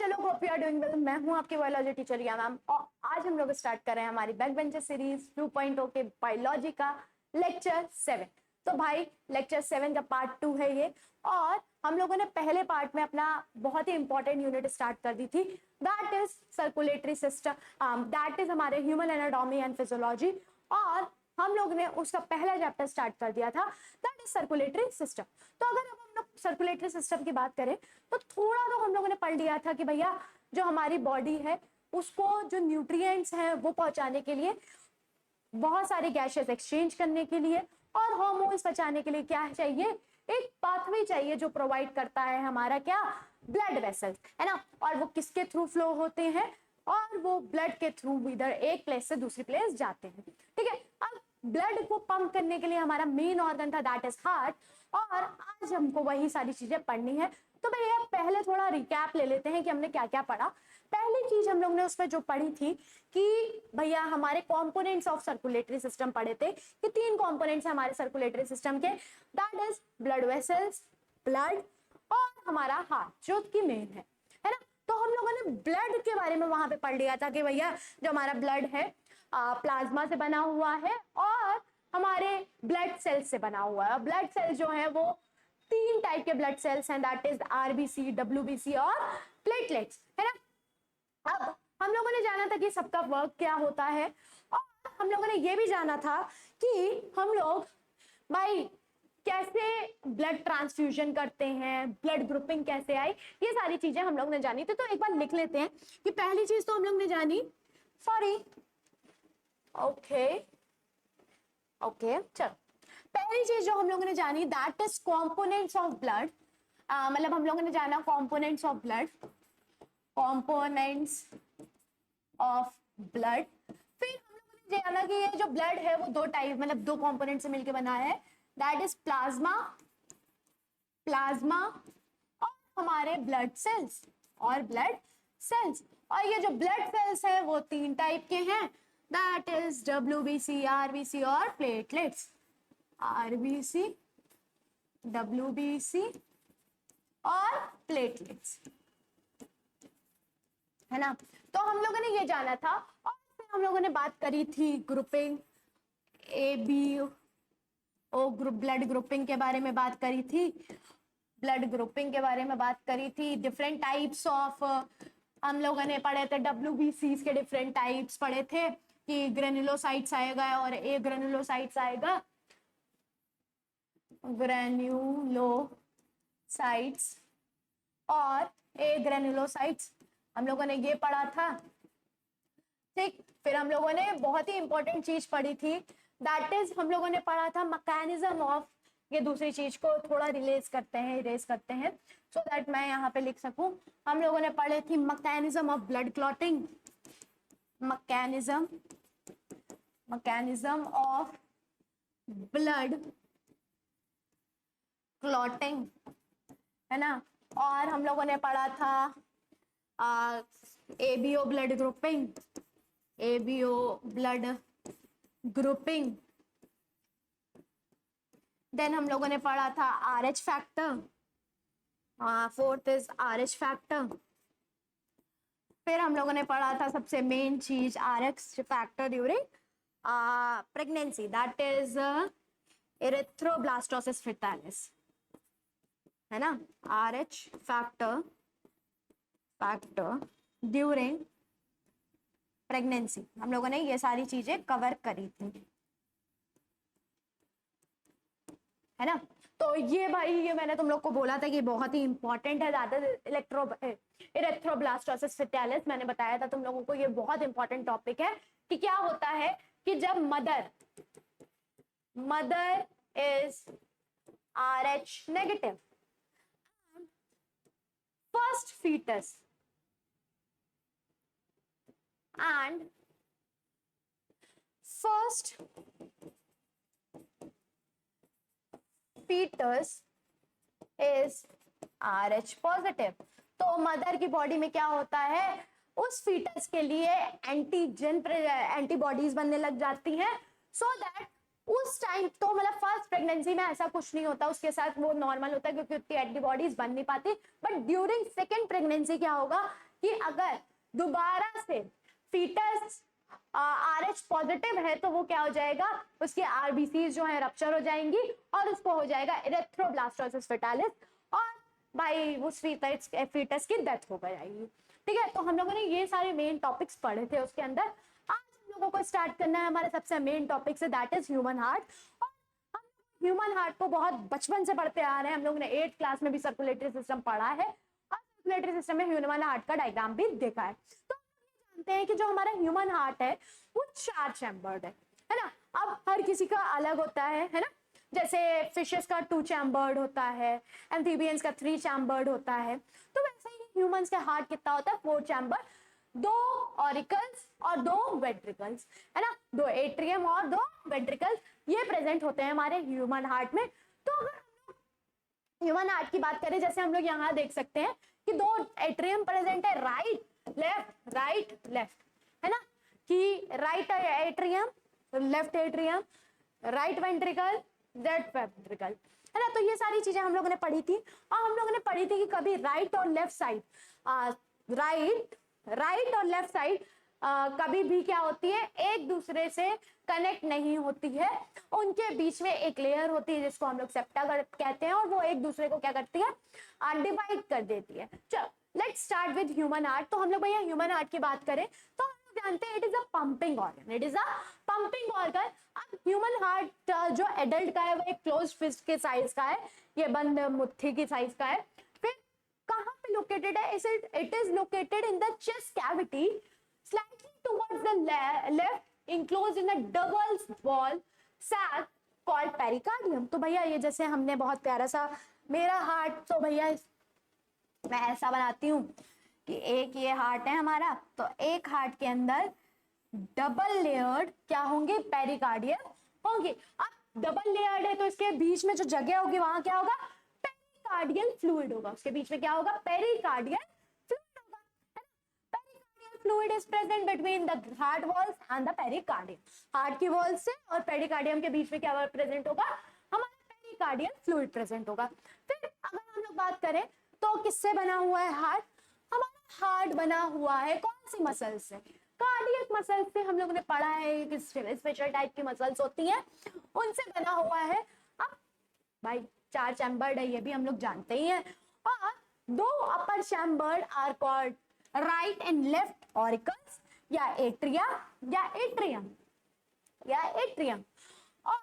चलो hope you are doing well. मैं हूं आपकी बायोलॉजी टीचर रिया मैम और आज हम लोग स्टार्ट कर रहे हैं हमारी बैक बेंचर सीरीज 2.0 के बायोलॉजी का लेक्चर 7। तो भाई लेक्चर 7 का पार्ट 2 है ये। और हम लोगों ने पहले पार्ट में अपना बहुत ही इंपॉर्टेंट यूनिट स्टार्ट कर दी थी, that is circulatory system, that is हमारे ह्यूमन एनाटॉमी एंड फिजियोलॉजी। और हम लोग ने उसका पहला चैप्टर स्टार्ट कर दिया था, दैट इज सर्कुलेटरी सिस्टम। तो अगर अब हम लोग सर्कुलेटरी सिस्टम की बात करें तो थोड़ा तो हम लोगों ने पढ़ लिया था कि भैया जो हमारी बॉडी है उसको जो न्यूट्रिएंट्स हैं वो पहुंचाने के लिए, बहुत सारे गैसेस एक्सचेंज करने के लिए और हार्मोन्स पहुंचाने के लिए क्या चाहिए, एक पाथवे चाहिए जो प्रोवाइड करता है हमारा क्या, ब्लड वेसल्स, है ना। और वो किसके थ्रू फ्लो होते हैं, और वो ब्लड के थ्रू इधर एक प्लेस से दूसरी प्लेस जाते हैं। ठीक है, अब ब्लड को पंप करने के लिए हमारा मेन ऑर्गन था दैट इज हार्ट, और आज हमको वही सारी चीजें पढ़नी है। तो भैया पहले थोड़ा रिकैप ले लेते हैं कि हमने क्या क्या पढ़ा। पहली चीज हम लोग ने उसमें जो पढ़ी थी कि भैया हमारे कंपोनेंट्स ऑफ सर्कुलेटरी सिस्टम पढ़े थे कि 3 कंपोनेंट्स हैं हमारे सर्कुलेटरी सिस्टम के, that is blood vessels, blood और हमारा हार्ट जो कि मेन है ना। तो हम लोगों ने ब्लड के बारे में वहां पे पढ़ लिया था कि भैया जो हमारा ब्लड है प्लाज्मा से बना हुआ है और हमारे ब्लड सेल्स से बना हुआ है। ब्लड सेल्स जो है वो 3 टाइप के ब्लड सेल्स हैं, दैट इज आरबीसी, डब्ल्यूबीसी और प्लेटलेट्स, है ना। अब हम लोगों ने जाना था कि सबका वर्क क्या होता है और हम लोगों ने ये भी जाना था कि हम लोग भाई कैसे ब्लड ट्रांसफ्यूजन करते हैं, ब्लड ग्रुपिंग कैसे आई, ये सारी चीजें हम लोग ने जानी थी। तो एक बार लिख लेते हैं कि पहली चीज तो हम लोग ने जानी, सॉरी ओके चलो, पहली चीज जो हम लोगों ने जानी that is components of blood. मतलब हम लोगों ने जाना components of blood, components of blood. फिर हम लोगों ने जाना कि ये जो ब्लड है वो 2 टाइप, मतलब 2 कंपोनेंट से मिलकर बना है, दैट इज प्लाज्मा और हमारे ब्लड सेल्स और ब्लड सेल्स। और ये जो ब्लड सेल्स है वो 3 टाइप के हैं, दैट इज डब्ल्यूबीसी, आरबीसी और प्लेटलेट्स। आरबीसी, डब्ल्यूबीसी और प्लेटलेट्स, है ना। तो हम लोगों ने ये जाना था और फिर हम लोगों ने बात करी थी grouping, A B O group, blood grouping के बारे में बात करी थी, डिफरेंट टाइप्स ऑफ हम लोगों ने पढ़े थे, डब्ल्यूबीसी के डिफरेंट टाइप्स पढ़े थे कि ग्रेन्युलोसाइट्स आएगा और ए ग्रेन्युलोसाइट्स आएगा, ग्रेन्युलोसाइट्स और ए ग्रेन्युलोसाइट्स हम लोगों ने ये पढ़ा था। ठीक, फिर हम लोगों ने बहुत ही इंपॉर्टेंट चीज पढ़ी थी, दैट इज हम लोगों ने पढ़ा था मैकेनिज्म ऑफ, ये दूसरी चीज को थोड़ा इरेज करते हैं सो दैट मैं यहाँ पे लिख सकूं। हम लोगों ने पढ़े थी mechanism of blood clotting, mechanism of blood clotting, है ना। और हम लोगों ने पढ़ा था एबीओ ब्लड ग्रुपिंग, देन हम लोगों ने पढ़ा था RH factor, 4th is RH factor. फिर हम लोगों ने पढ़ा था सबसे मेन चीज RH factor during pregnancy, that is erythroblastosis fetalis, है ना। आरएच फैक्टर ड्यूरिंग प्रेगनेंसी, हम लोगों ने ये सारी चीजें कवर करी थी, है ना। तो ये भाई ये मैंने तुम लोग को बोला था कि बहुत ही इंपॉर्टेंट है, ज्यादा एरिथ्रोब्लास्टोसिस फेटालिस मैंने बताया था तुम लोगों को, ये बहुत इंपॉर्टेंट टॉपिक है कि क्या होता है कि जब mother is RH negative, first fetus is RH positive. तो मदर की बॉडी में क्या होता है, उस फीटस के लिए एंटीबॉडीज बनने लग जाती हैं, सो दैट उस टाइम तो मतलब फर्स्ट प्रेगनेंसी में ऐसा कुछ नहीं होता, उसके साथ वो नॉर्मल होता है क्योंकि उतनी एंटीबॉडीज बन नहीं पाती। बट ड्यूरिंग सेकेंड प्रेगनेंसी क्या होगा कि अगर दोबारा से फीटस RH पॉजिटिव है तो वो क्या हो जाएगा, उसकी RBC जो है रप्चर हो जाएंगी और उसको हो जाएगा इरेथ्रोब्लास्टोसिस फेटालिस और भाई उस फीटस की डेथ हो जाएगी। ठीक है, तो हम लोगों ने ये सारे मेन टॉपिक्स पढ़े थे उसके अंदर। आज हम लोगों को स्टार्ट करना है हमारे सबसे मेन टॉपिक से, दैट इज ह्यूमन हार्ट। और हम ह्यूमन हार्ट को बहुत बचपन से पढ़ते आ रहे हैं, हम लोगों ने 8th क्लास में भी सर्कुलेटरी सिस्टम पढ़ा है और सर्कुलेटरी सिस्टम में ह्यूमन हार्ट का डायग्राम भी देखा है। तो जानते हैं कि जो हमारा ह्यूमन हार्ट है वो 4 चैम्बर्ड है ना। अब हर किसी का अलग होता है ना। जैसे फिशेस का 2 चैम्बर्ड होता है, एम्फीबियंस का 3 चैम्बर्ड होता है, तो वैसे ही ह्यूमंस का हार्ट कितना होता है, 4 चैम्बर, 2 ऑरिकल्स और 2 वेंट्रिकल्स, है ना, 2 एट्रियम और 2 वेंट्रिकल्स, ये प्रेजेंट होते हैं हमारे ह्यूमन हार्ट में। तो अगर ह्यूमन हार्ट की बात करें, जैसे हम लोग यहाँ देख सकते हैं कि 2 एट्रियम प्रेजेंट है, राइट लेफ्ट, है ना, कि right atrium, left atrium, right ventricle, left ventricle, है ना। तो ये सारी चीजें हम लोगों ने पढ़ी थी और हम लोगों ने पढ़ी थी कि कभी राइट और लेफ्ट साइड, राइट और लेफ्ट साइड कभी भी क्या होती है, एक दूसरे से कनेक्ट नहीं होती है, उनके बीच में एक लेयर होती है जिसको हम लोग सेप्टा कहते हैं और वो एक दूसरे को क्या करती है, डिवाइड कर देती है। चलो let's start with human heart. तो हम लोग भैया ह्यूमन हार्ट की बात करें तो हम लोग जानते हैं it is a pumping organ, it is a pumping organ. अब ह्यूमन हार्ट जो एडल्ट का है वो एक क्लोज फिस्ट के साइज का है, ये बंद मुट्ठी की साइज का है। फिर कहाँ पे लोकेटेड है, it is located in the chest cavity slightly towards the left enclosed in a double wall sac called pericardium। तो भैया ये जैसे हमने बहुत प्यारा सा, मेरा हार्ट तो भैया मैं ऐसा बनाती हूँ कि एक ये हार्ट है हमारा, तो एक हार्ट के अंदर डबल लेयर्ड क्या होंगे, पेरिकार्डियम होंगे। अब डबल लेयर्ड है तो इसके बीच में जो जगह होगी वहां क्या होगा, पेरिकार्डियल फ्लूइड होगा, उसके बीच में क्या होगा, pericardial fluid is present between the heart walls and the pericardium। Heart की वॉल से और पेरिकार्डियम के बीच में क्या प्रेजेंट होगा, हमारा पेरिकार्डियल फ्लूइड प्रेजेंट होगा। फिर अगर हम लोग बात करें तो किससे बना हुआ है हार्ट, हमारा हार्ट बना हुआ है कौन सी मसल से, कार्डियक मसल से। हम लोगों ने पढ़ा है कि स्पेशल टाइप की मसल्स होती हैं, उनसे बना हुआ है। अब भाई 4 चैम्बर्ड है, ये भी हम लोग जानते ही हैं, और 2 upper chambered are called right and left auricles या एट्रिया या एट्रियम और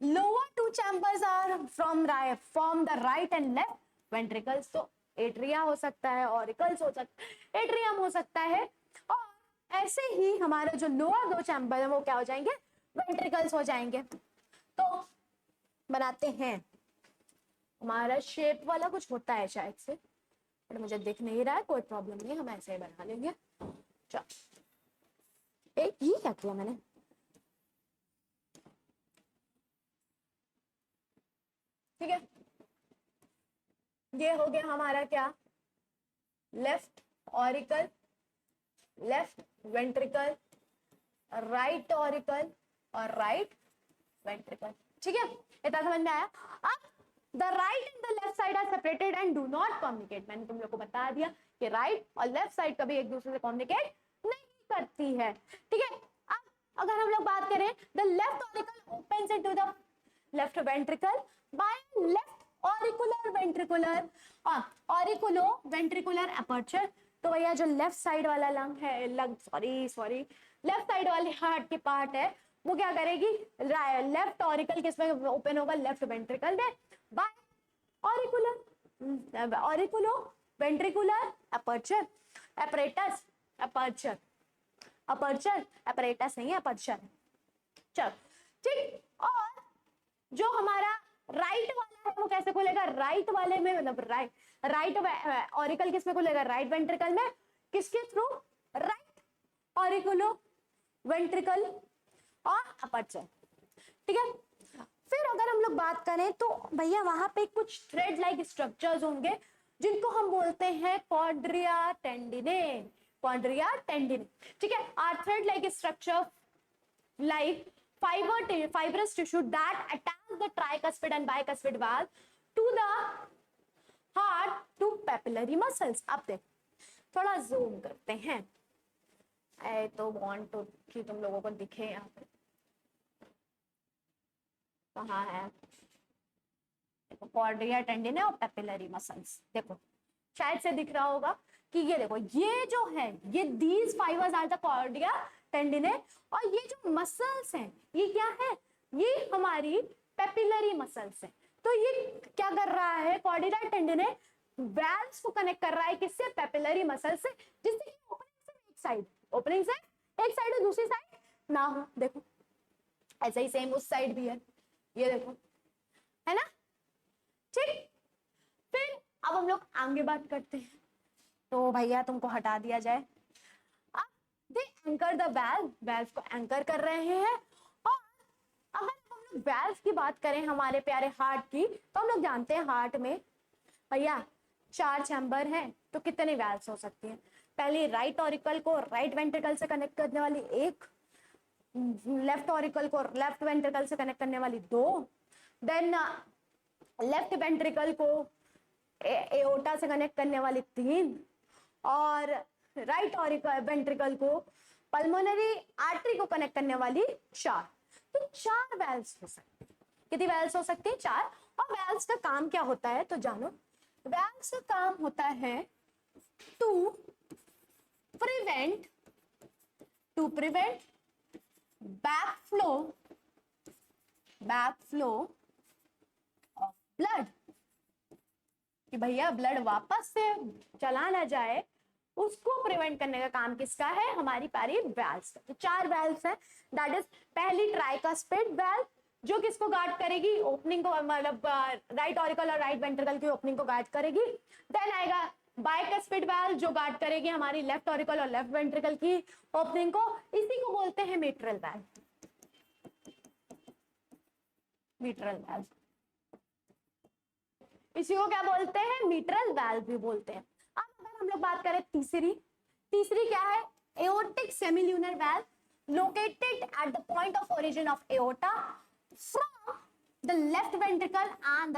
lower 2 chambers are from the right and left ventricles. तो एट्रिया हो सकता है, ऑरिकल्स हो सकता है, एट्रियम हो सकता है, और ऐसे ही हमारे जो लोअर 2 चैम्बर है वो क्या हो जाएंगे, वेंट्रिकल्स हो जाएंगे। तो बनाते हैं, हमारा शेप वाला कुछ होता है शायद से, पर मुझे दिख नहीं रहा है, कोई प्रॉब्लम नहीं, हम ऐसे ही बना लेंगे। चलो एक ये क्या किया मैंने, ठीक है, ये हो गया हमारा क्या, left auricle, left ventricle, right auricle और राइट वेंट्रिकल। ठीक है, इतना समझ में आया। अब the right and the left side are separated and do not communicate. मैंने तुम लोग को बता दिया कि राइट और लेफ्ट साइड कभी एक दूसरे से कम्युनिकेट नहीं करती है। ठीक है, अब अगर हम लोग बात करें, the left auricle opens into the left ventricle by left auricular ventricular auriculo ventricular aperture. तो भैया जो लेफ्ट साइड वाला लंग है, लेफ्ट साइड वाले हार्ट की पार्ट है, वो क्या करेगी, लेफ्ट ऑरिकल किसमें ओपन होगा, लेफ्ट वेंट्रिकल में, by auriculo ventricular aperture apparatus aperture, aperture apparatus नहीं है, अपर्चर। चलो ठीक, और जो हमारा राइट वाला है वो कैसे खुलेगा, राइट वाले में, मतलब राइट ऑरिकल किसमें खुलेगा, राइट वेंट्रिकल में, किसके थ्रू, राइट ऑरिकुलो वेंट्रिकल और अपर्चर। ठीक है, फिर अगर हम लोग बात करें तो भैया वहां पे कुछ थ्रेड लाइक स्ट्रक्चर्स होंगे जिनको हम बोलते हैं कॉर्ड्रिया टेंडिने, कॉर्ड्रिया टेंडिने। ठीक है, are thread like structure like fibrous tissue that attach the tricuspid and bicuspid valve to the heart to papillary muscles। अब देख, थोड़ा जूम करते हैं। आई तो वांट टू कि तुम लोगों को दिखे यहाँ पे, कहाँ है, देखो कॉर्डिया टेंडिने और पेपिलरी मसल्स, देखो शायद से दिख रहा होगा कि ये देखो, ये जो है ये these fibres are the chordae tendineae, और ये जो मसल्स हैं ये क्या है, ये हमारी पेपिलरी मसल्स है। तो ये क्या कर रहा है, कॉर्डिया टेंडिने वैल्व्स को कनेक्ट कर रहा है किससे, पेपिलरी मसल से, जिससे कि ओपनिंग से एक साइड, ओपनिंग से एक साइड और दूसरी साइड ना हो। देखो ऐसा ही सेम उस साइड भी है, ये देखो, है ना, ठीक। फिर अब हम लोग आगे बात करते हैं, तो भैया तुमको हटा दिया जाए। अब दे एंकर द वेल्व, वेल्व को एंकर कर रहे हैं। और अगर हम लोग वेल्व की बात करें हमारे प्यारे हार्ट की, तो हम लोग जानते हैं हार्ट में भैया 4 चैम्बर हैं, तो कितने वेल्व्स हो सकती हैं। पहले राइट ऑरिकल को राइट वेंट्रिकल से कनेक्ट करने वाली एक, लेफ्ट ऑरिकल को लेफ्ट वेंट्रिकल से कनेक्ट करने वाली 2, देन लेफ्ट वेंट्रिकल को एओर्टा से कनेक्ट करने वाली 3, और राइट ऑरिकल वेंट्रिकल को पल्मोनरी आर्टरी को कनेक्ट करने वाली 4। तो 4 वेल्व्स हो सकती है। कितनी वेल्व्स हो सकती है, 4। और वेल्व्स का काम क्या होता है तो जानो, वेल्व्स का काम होता है to prevent backflow of blood, कि भैया ब्लड वापस से चला ना जाए, उसको प्रिवेंट करने का काम किसका है, हमारी प्यारी वेल्व्स का। तो 4 वेल्व्स है, दैट इज पहली ट्राइकस्पिड वेल्व जो किसको गार्ड करेगी, ओपनिंग को, मतलब राइट ऑरिकल और राइट वेंट्रिकल की ओपनिंग को गार्ड करेगी। देन आएगा बाइकस्पिड वेल्व जो गार्ड करेगी हमारी लेफ्ट ऑरिकल और लेफ्ट वेंट्रिकल की ओपनिंग को, इसी को बोलते हैं मिट्रल वेल्व, मिट्रल वेल्व, इसी को क्या बोलते हैं, मिट्रल वेल्व भी बोलते हैं। अब अगर हम लोग बात करें तीसरी क्या है, aortic semilunar valve located at the point of origin of aorta from the left ventricle and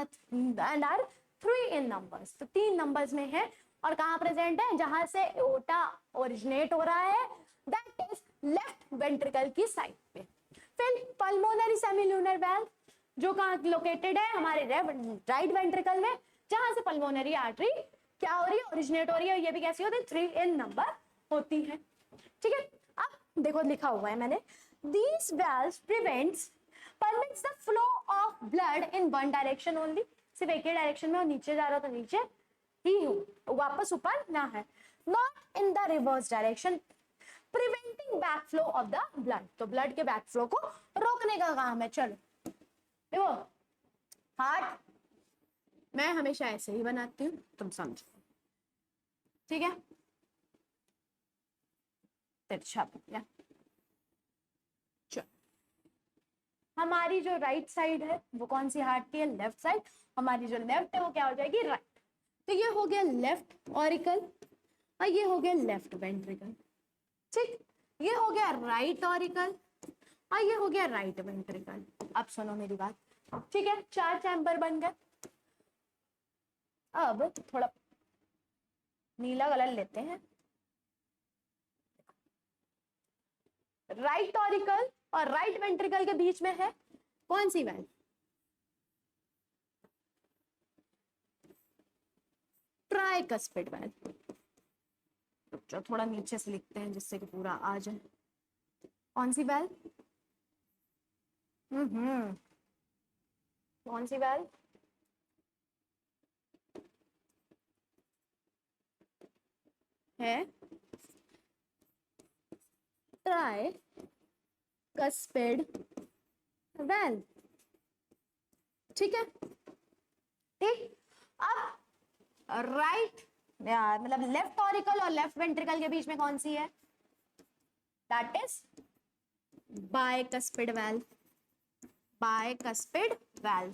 are 3 in numbers. तो 3 नंबर्स में है, और कहां प्रेजेंट है, जहां से एओर्टा ओरिजिनेट हो रहा है, दैट इज लेफ्ट वेंट्रिकल की साइड पे। फिर पल्मोनरी सेमिल्यूनर वेल्व जो कहाँ लोकेटेड है, हमारे राइट वेंट्रिकल में, जहां से पल्मोनरी आर्टरी क्या हो रही है, ओरिजिनेट हो रही है, ये भी कैसी होती है, 3 इन नंबर होती है, ठीक है। अब देखो लिखा हुआ है मैंने, these valves permits the flow of blood in one direction only, सिर्फ एक ही डायरेक्शन में, और नीचे जा रहा हो तो नीचे ही हो, वापस ऊपर ना है, not in the reverse direction, preventing backflow of the blood। तो ब्लड के बैकफ्लो को रोकने का काम है। चलो देखो, हार्ट मैं हमेशा ऐसे ही बनाती हूँ, तुम समझो, ठीक है, तिरछा। हमारी जो राइट साइड है वो कौन सी हार्ट की है, लेफ्ट साइड। हमारी जो लेफ्ट है वो क्या हो जाएगी, राइट। तो ये हो गया लेफ्ट ऑरिकल और ये हो गया लेफ्ट वेंट्रिकल, ठीक। ये हो गया राइट ऑरिकल और ये हो गया राइट वेंट्रिकल। अब सुनो मेरी बात, ठीक है, 4 चैम्बर बन गए। अब थोड़ा नीला कलर लेते हैं, राइट ऑरिकल और राइट वेंट्रिकल के बीच में है कौन सी वेल्व, ट्राइकस्पिड वेल्व। जो थोड़ा नीचे से लिखते हैं जिससे कि पूरा आ जाए, कौन सी वेल्व, कौन सी वेल्व, है ट्राइकस्पिड वेल्व, ठीक है, ठीक। अब राइट मतलब लेफ्ट ऑरिकल और लेफ्ट वेंट्रिकल के बीच में कौन सी है, that is bicuspid valve, bicuspid valve.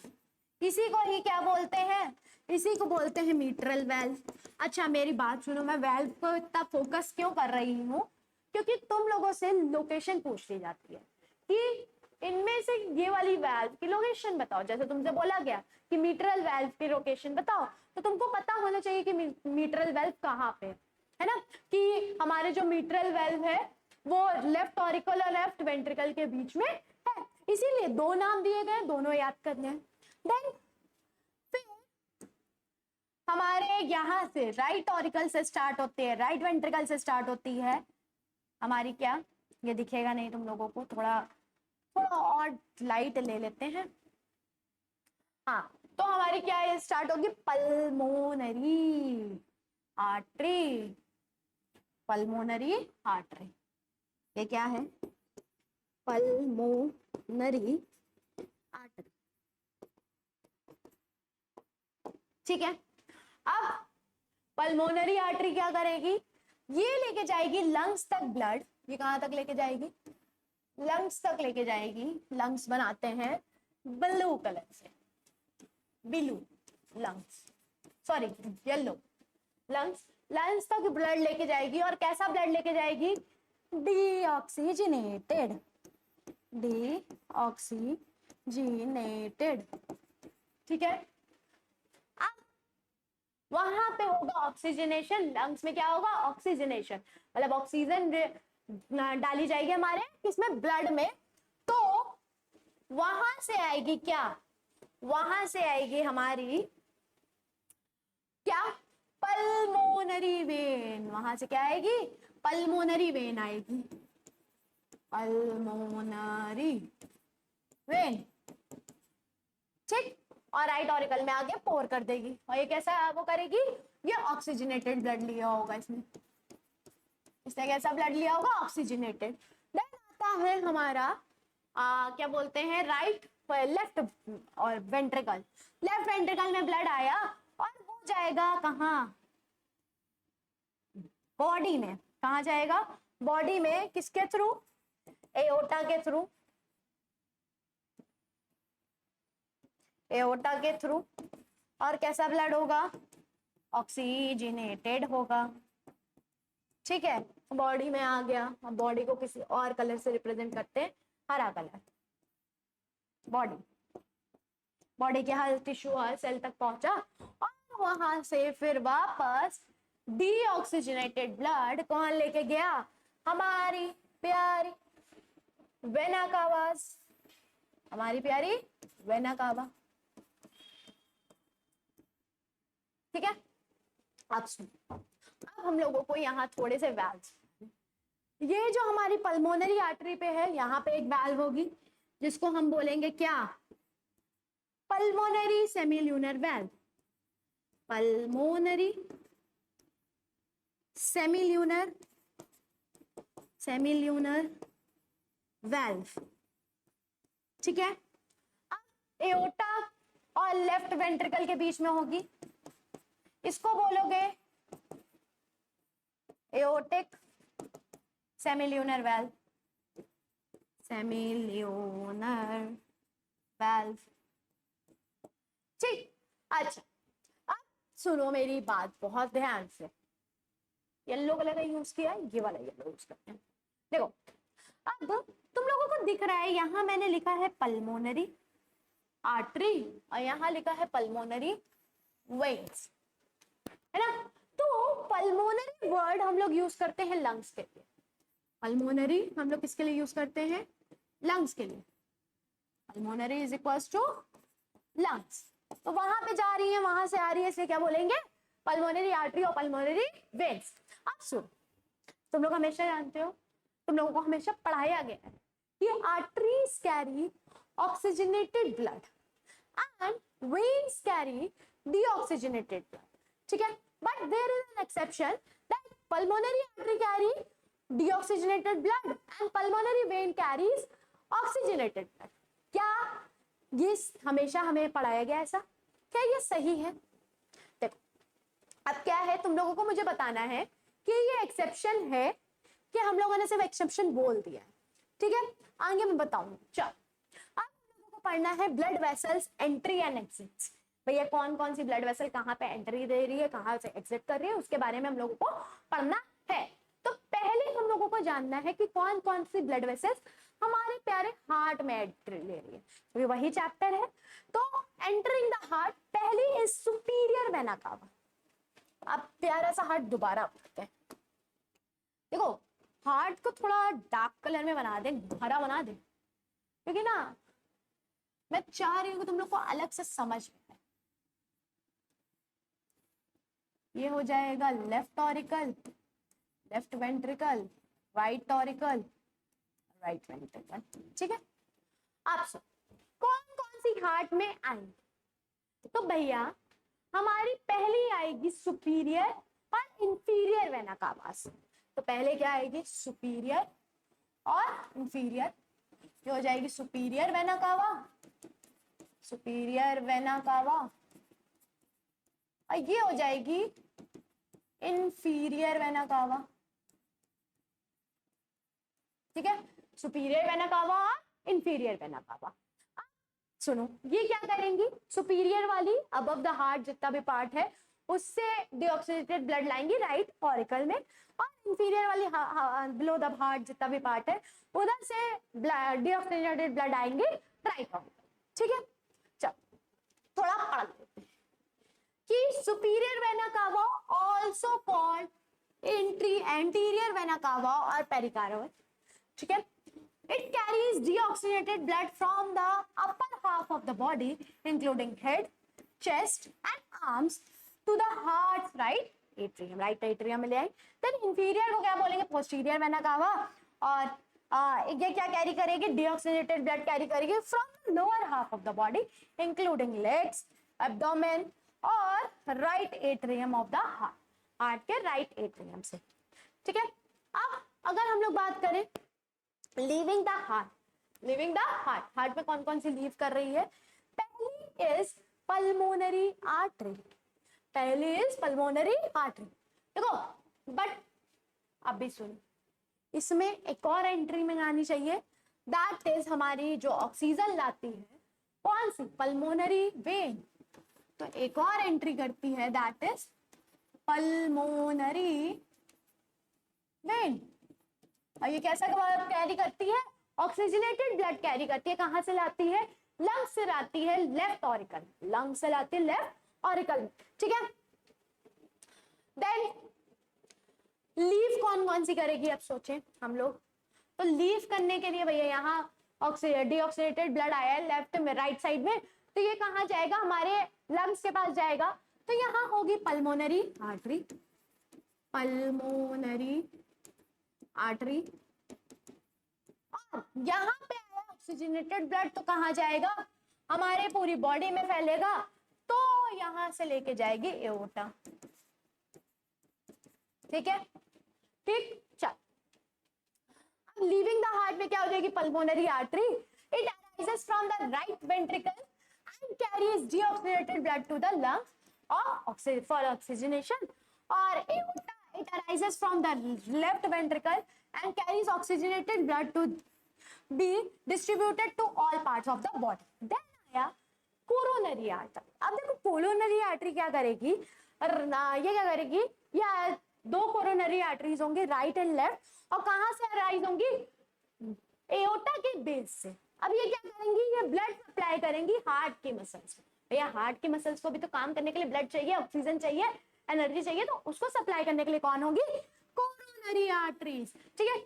इसी को ही क्या बोलते हैं, इसी को बोलते हैं मिट्रल वेल्व। अच्छा मेरी बात सुनो, मैं वेल्व को इतना फोकस क्यों कर रही हूँ, क्योंकि तुम लोगों से लोकेशन पूछ ली जाती है कि इनमें से ये वाली वेल्व की लोकेशन बताओ। जैसे तुमसे बोला गया कि मिट्रल वेल्व की लोकेशन बताओ, तो तुमको पता होना चाहिए कि मिट्रल वेल्व कहाँ पे है ना, कि हमारे जो मिट्रल वेल्व है वो लेफ्ट ऑरिकल और लेफ्ट वेंट्रिकल के बीच में है, इसीलिए दो नाम दिए गए, दोनों याद करने हैं। देन फिर हमारे यहाँ से राइट ऑरिकल से स्टार्ट होती है, राइट वेंट्रिकल से स्टार्ट होती है हमारी, क्या ये दिखेगा नहीं तुम लोगों को, थोड़ा थोड़ा और लाइट ले लेते हैं। हाँ, तो हमारी क्या है, स्टार्ट होगी पल्मोनरी आर्टरी, पल्मोनरी आर्टरी, ये क्या है, पल्मोनरी आर्टरी। ठीक है, अब पल्मोनरी आर्टरी क्या करेगी, ये लेके जाएगी लंग्स तक ब्लड, ये कहां तक लेके जाएगी, लंग्स तक लेके जाएगी। लंग्स बनाते हैं ब्लू कलर से, blue lungs, sorry yellow lungs, lungs तक ब्लड लेके जाएगी, और कैसा ब्लड लेके जाएगी, डीऑक्सीजनेटेड, डीऑक्सीजनेटेड। ठीक है, अब वहां पे होगा ऑक्सीजनेशन, लंग्स में क्या होगा, ऑक्सीजनेशन, मतलब ऑक्सीजन डाली जाएगी हमारे किसमें, ब्लड में। तो वहां से आएगी क्या, वहां से आएगी हमारी क्या, पल्मोनरी वेन, वहां से क्या आएगी, पल्मोनरी वेन आएगी, पल्मोनरी वेन। ठीक, और राइट ऑरिकल में आगे पोर कर देगी, और ये कैसा वो करेगी, ये ऑक्सीजनेटेड ब्लड लिया होगा इसने, इसने कैसा ब्लड लिया होगा, ऑक्सीजनेटेड। देन आता है हमारा क्या बोलते हैं, राइट लेफ्ट और वेंट्रिकल, लेफ्ट वेंट्रिकल में ब्लड आया और वो जाएगा कहाँ, बॉडी में, कहाँ जाएगा, बॉडी में, किसके थ्रू, एओर्टा के थ्रू, एओर्टा के थ्रू, और कैसा ब्लड होगा, ऑक्सीजनेटेड होगा। ठीक है, बॉडी में आ गया, अब बॉडी को किसी और कलर से रिप्रेजेंट करते हैं, हरा कलर, बॉडी, बॉडी के हर टिश्यू हर सेल तक पहुंचा, और वहां से फिर वापस डीऑक्सीजनेटेड ब्लड कौन लेके गया, हमारी प्यारी वेना कावास, हमारी प्यारी वेना कावा। ठीक है, अब सुनो, अब हम लोगों को यहाँ थोड़े से वैल्व्स, ये जो हमारी पल्मोनरी आर्टरी पे है, यहाँ पे एक वैल्व होगी जिसको हम बोलेंगे क्या, पल्मोनरी सेमील्यूनर वैल्व, पल्मोनरी सेमील्यूनर, सेमील्यूनर वैल्व। ठीक है, अब एओर्टा और लेफ्ट वेंट्रिकल के बीच में होगी, इसको बोलोगे एओर्टिक सेमील्यूनर वैल्व, सेमील्यूनर वैल्व। ठीक, अच्छा अब सुनो मेरी बात बहुत ध्यान से, येलो कलर का यूज किया, ये वाला येलो यूज करते हैं। देखो, अब तुम लोगों को दिख रहा है, यहां मैंने लिखा है पल्मोनरी आर्टरी और यहां लिखा है पल्मोनरी वेन्स, है ना। तो पल्मोनरी वर्ड हम लोग यूज करते हैं लंग्स के लिए, पल्मोनरी हम लोग किसके लिए यूज करते हैं, लंग्स के लिए, pulmonary is equals to lungs. तो वहां पे जा रही है, वहां से आ रही है, इसलिए क्या बोलेंगे, पल्मोनरी आर्टरी और पल्मोनरी वेन्स। अब सुन, तुम लोग हमेशा जानते हो, तुम लोगों को हमेशा पढ़ाया गया है कि arteries carry oxygenated blood and veins carry deoxygenated blood. ठीक है, but there is an exception that pulmonary artery carry deoxygenated blood and pulmonary vein carries oxygenated blood. क्या ये हमेशा हमें पढ़ाया गया ऐसा, क्या ये सही है? देखो, अब क्या है, तुम लोगों को मुझे बताना है कि ये एक्सेप्शन है कि हम लोगों ने सिर्फ एक्सेप्शन बोल दिया है। ठीक है, आगे मैं बताऊंगी। चलो, अब हम लोगों को पढ़ना है blood vessels entry and exits. भैया कौन कौन सी ब्लड वेसल कहाँ पे एंट्री दे रही है, कहाँ से एग्जिट कर रही है, उसके बारे में हम लोगों को पढ़ना है। तो पहले हम लोगों को जानना है कि कौन कौन सी ब्लड वेसल्स हमारे प्यारे हार्ट में एंट्री ले रही है, तो वही चैप्टर है। तो एंटरिंग द हार्ट, पहली इज सुपीरियर वेना कावा, अब प्यारा सा हार्ट दोबारा बनाते हैं। देखो हार्ट को थोड़ा डार्क कलर में बना दे, हरा बना दे, क्योंकि ना मैं चाह रही हूँ कि तुम लोग को अलग से समझ में आए। ये हो जाएगा left auricle, left ventricle, right auricle, right ventricle. ठीक है, आप सब कौन कौन सी हार्ट में आएंगे? तो भैया हमारी पहली आएगी सुपीरियर और इंफीरियर वेना कावा। तो पहले क्या आएगी? सुपीरियर और इंफीरियर। ये हो जाएगी superior vena cava, superior vena cava, और ये हो जाएगी इंफीरियर वेना कावा। ठीक है, सुपीरियर वेना कावा और इंफीरियर वेना कावा। सुनो ये क्या करेंगी, सुपीरियर वाली अबव द हार्ट जितना भी पार्ट है उससे डीऑक्सीजनेटेड ब्लड लाएंगी राइट ऑरिकल में, और इंफीरियर वाली बिलो द हार्ट जितना भी पार्ट है उधर से डीऑक्सीजनेटेड ब्लड आएंगे राइट ऑरिकल। ठीक है, चल थोड़ा पढ़ लेते हैं कि superior vena cava also called anterior vena cava और पेरिकार्डियल। ठीक है, it carries deoxygenated blood from the upper half of the body including head, chest and arms to the heart's right atrium, right atrium में ले आए। then inferior को क्या बोलेंगे? posterior vena cava। और ये क्या कैरी करेगी? deoxygenated blood कैरी करेगी from the lower half of the body including legs, abdomen और right atrium of the heart, heart के right atrium से। ठीक है, अब अगर हम लोग बात करें leaving the heart, leaving the heart, heart में कौन कौन सी लीव कर रही है? पहली इज पल्मोनरी आर्टरी, पहली इज पल्मोनरी आर्टरी। देखो बट अब भी सुनो, इसमें एक और एंट्री में आनी चाहिए, दैट इज हमारी जो ऑक्सीजन लाती है कौन सी? Pulmonary vein. तो एक और एंट्री करती है दैट इज पल्मोनरी वेन। और ये कैसा कैरी करती है? ऑक्सीजनेटेड ब्लड कैरी करती है। कहां से लाती है? लंग से लाती है लेफ्ट ऑरिकल, लंग से लाती है लेफ्ट ऑरिकल। ठीक है, देन लीव कौन कौन सी करेगी? अब सोचें हम लोग, तो लीव करने के लिए भैया यहाँ डीऑक्सीनेटेड ब्लड आया है लेफ्ट में, राइट साइड में, तो ये कहाँ जाएगा? हमारे लंग्स के पास जाएगा। तो यहाँ होगी पल्मोनरी आर्टरी, पल्मोनरी आर्टरी। और यहाँ पे आया ऑक्सीजनेटेड ब्लड तो कहाँ जाएगा? हमारे पूरी बॉडी में फैलेगा, तो यहाँ से लेके जाएगी एओर्टा। ठीक है, ठीक, चल अब लीविंग द हार्ट में क्या हो जाएगी? Pulmonary artery. It arises from the right ventricle and carries deoxygenated blood to the lungs और फॉर ऑक्सीजनेशन। और aorta it arises from the left ventricle and carries oxygenated blood to be distributed to all parts of the body. Then आया coronary artery. अब देखो coronary artery क्या करेगी? ये क्या करेगी? या दो कोरोनरी आर्टरीज होंगी राइट एंड लेफ्ट, और कहां से अराइज होंगी? एओर्टा के बेस से। अब ये क्या करेंगी? ये ब्लड सप्लाई करेंगी हार्ट की मसल्स में। भैया हार्ट की मसल्स को भी तो काम करने के लिए ब्लड चाहिए, ऑक्सीजन चाहिए, एनर्जी चाहिए, तो उसको सप्लाई करने के लिए कौन होगी? Coronary arteries. ठीक है,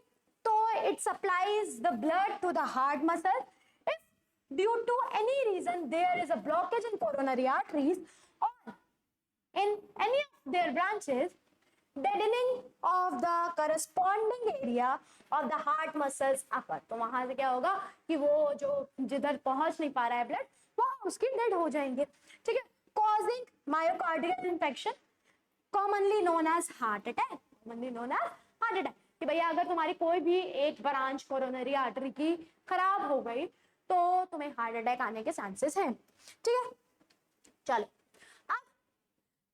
तो it supplies the blood to the heart muscle. If due to any reason there is a blockage in coronary arteries और in any of their branches, deadening of the corresponding area of the heart muscles upper। तो वहां से क्या होगा कि वो जो जिधर पहुंच नहीं पा रहा है ब्लड, वो उसकी डेड हो जाएंगे। ठीक है, causing myocardial infection commonly known as heart attack, commonly known as heart attack। कि भैया अगर तुम्हारी कोई भी एक ब्रांच कोरोनरी आर्टरी की खराब हो गई तो तुम्हें हार्ट अटैक आने के चांसेस हैं। ठीक है, चलो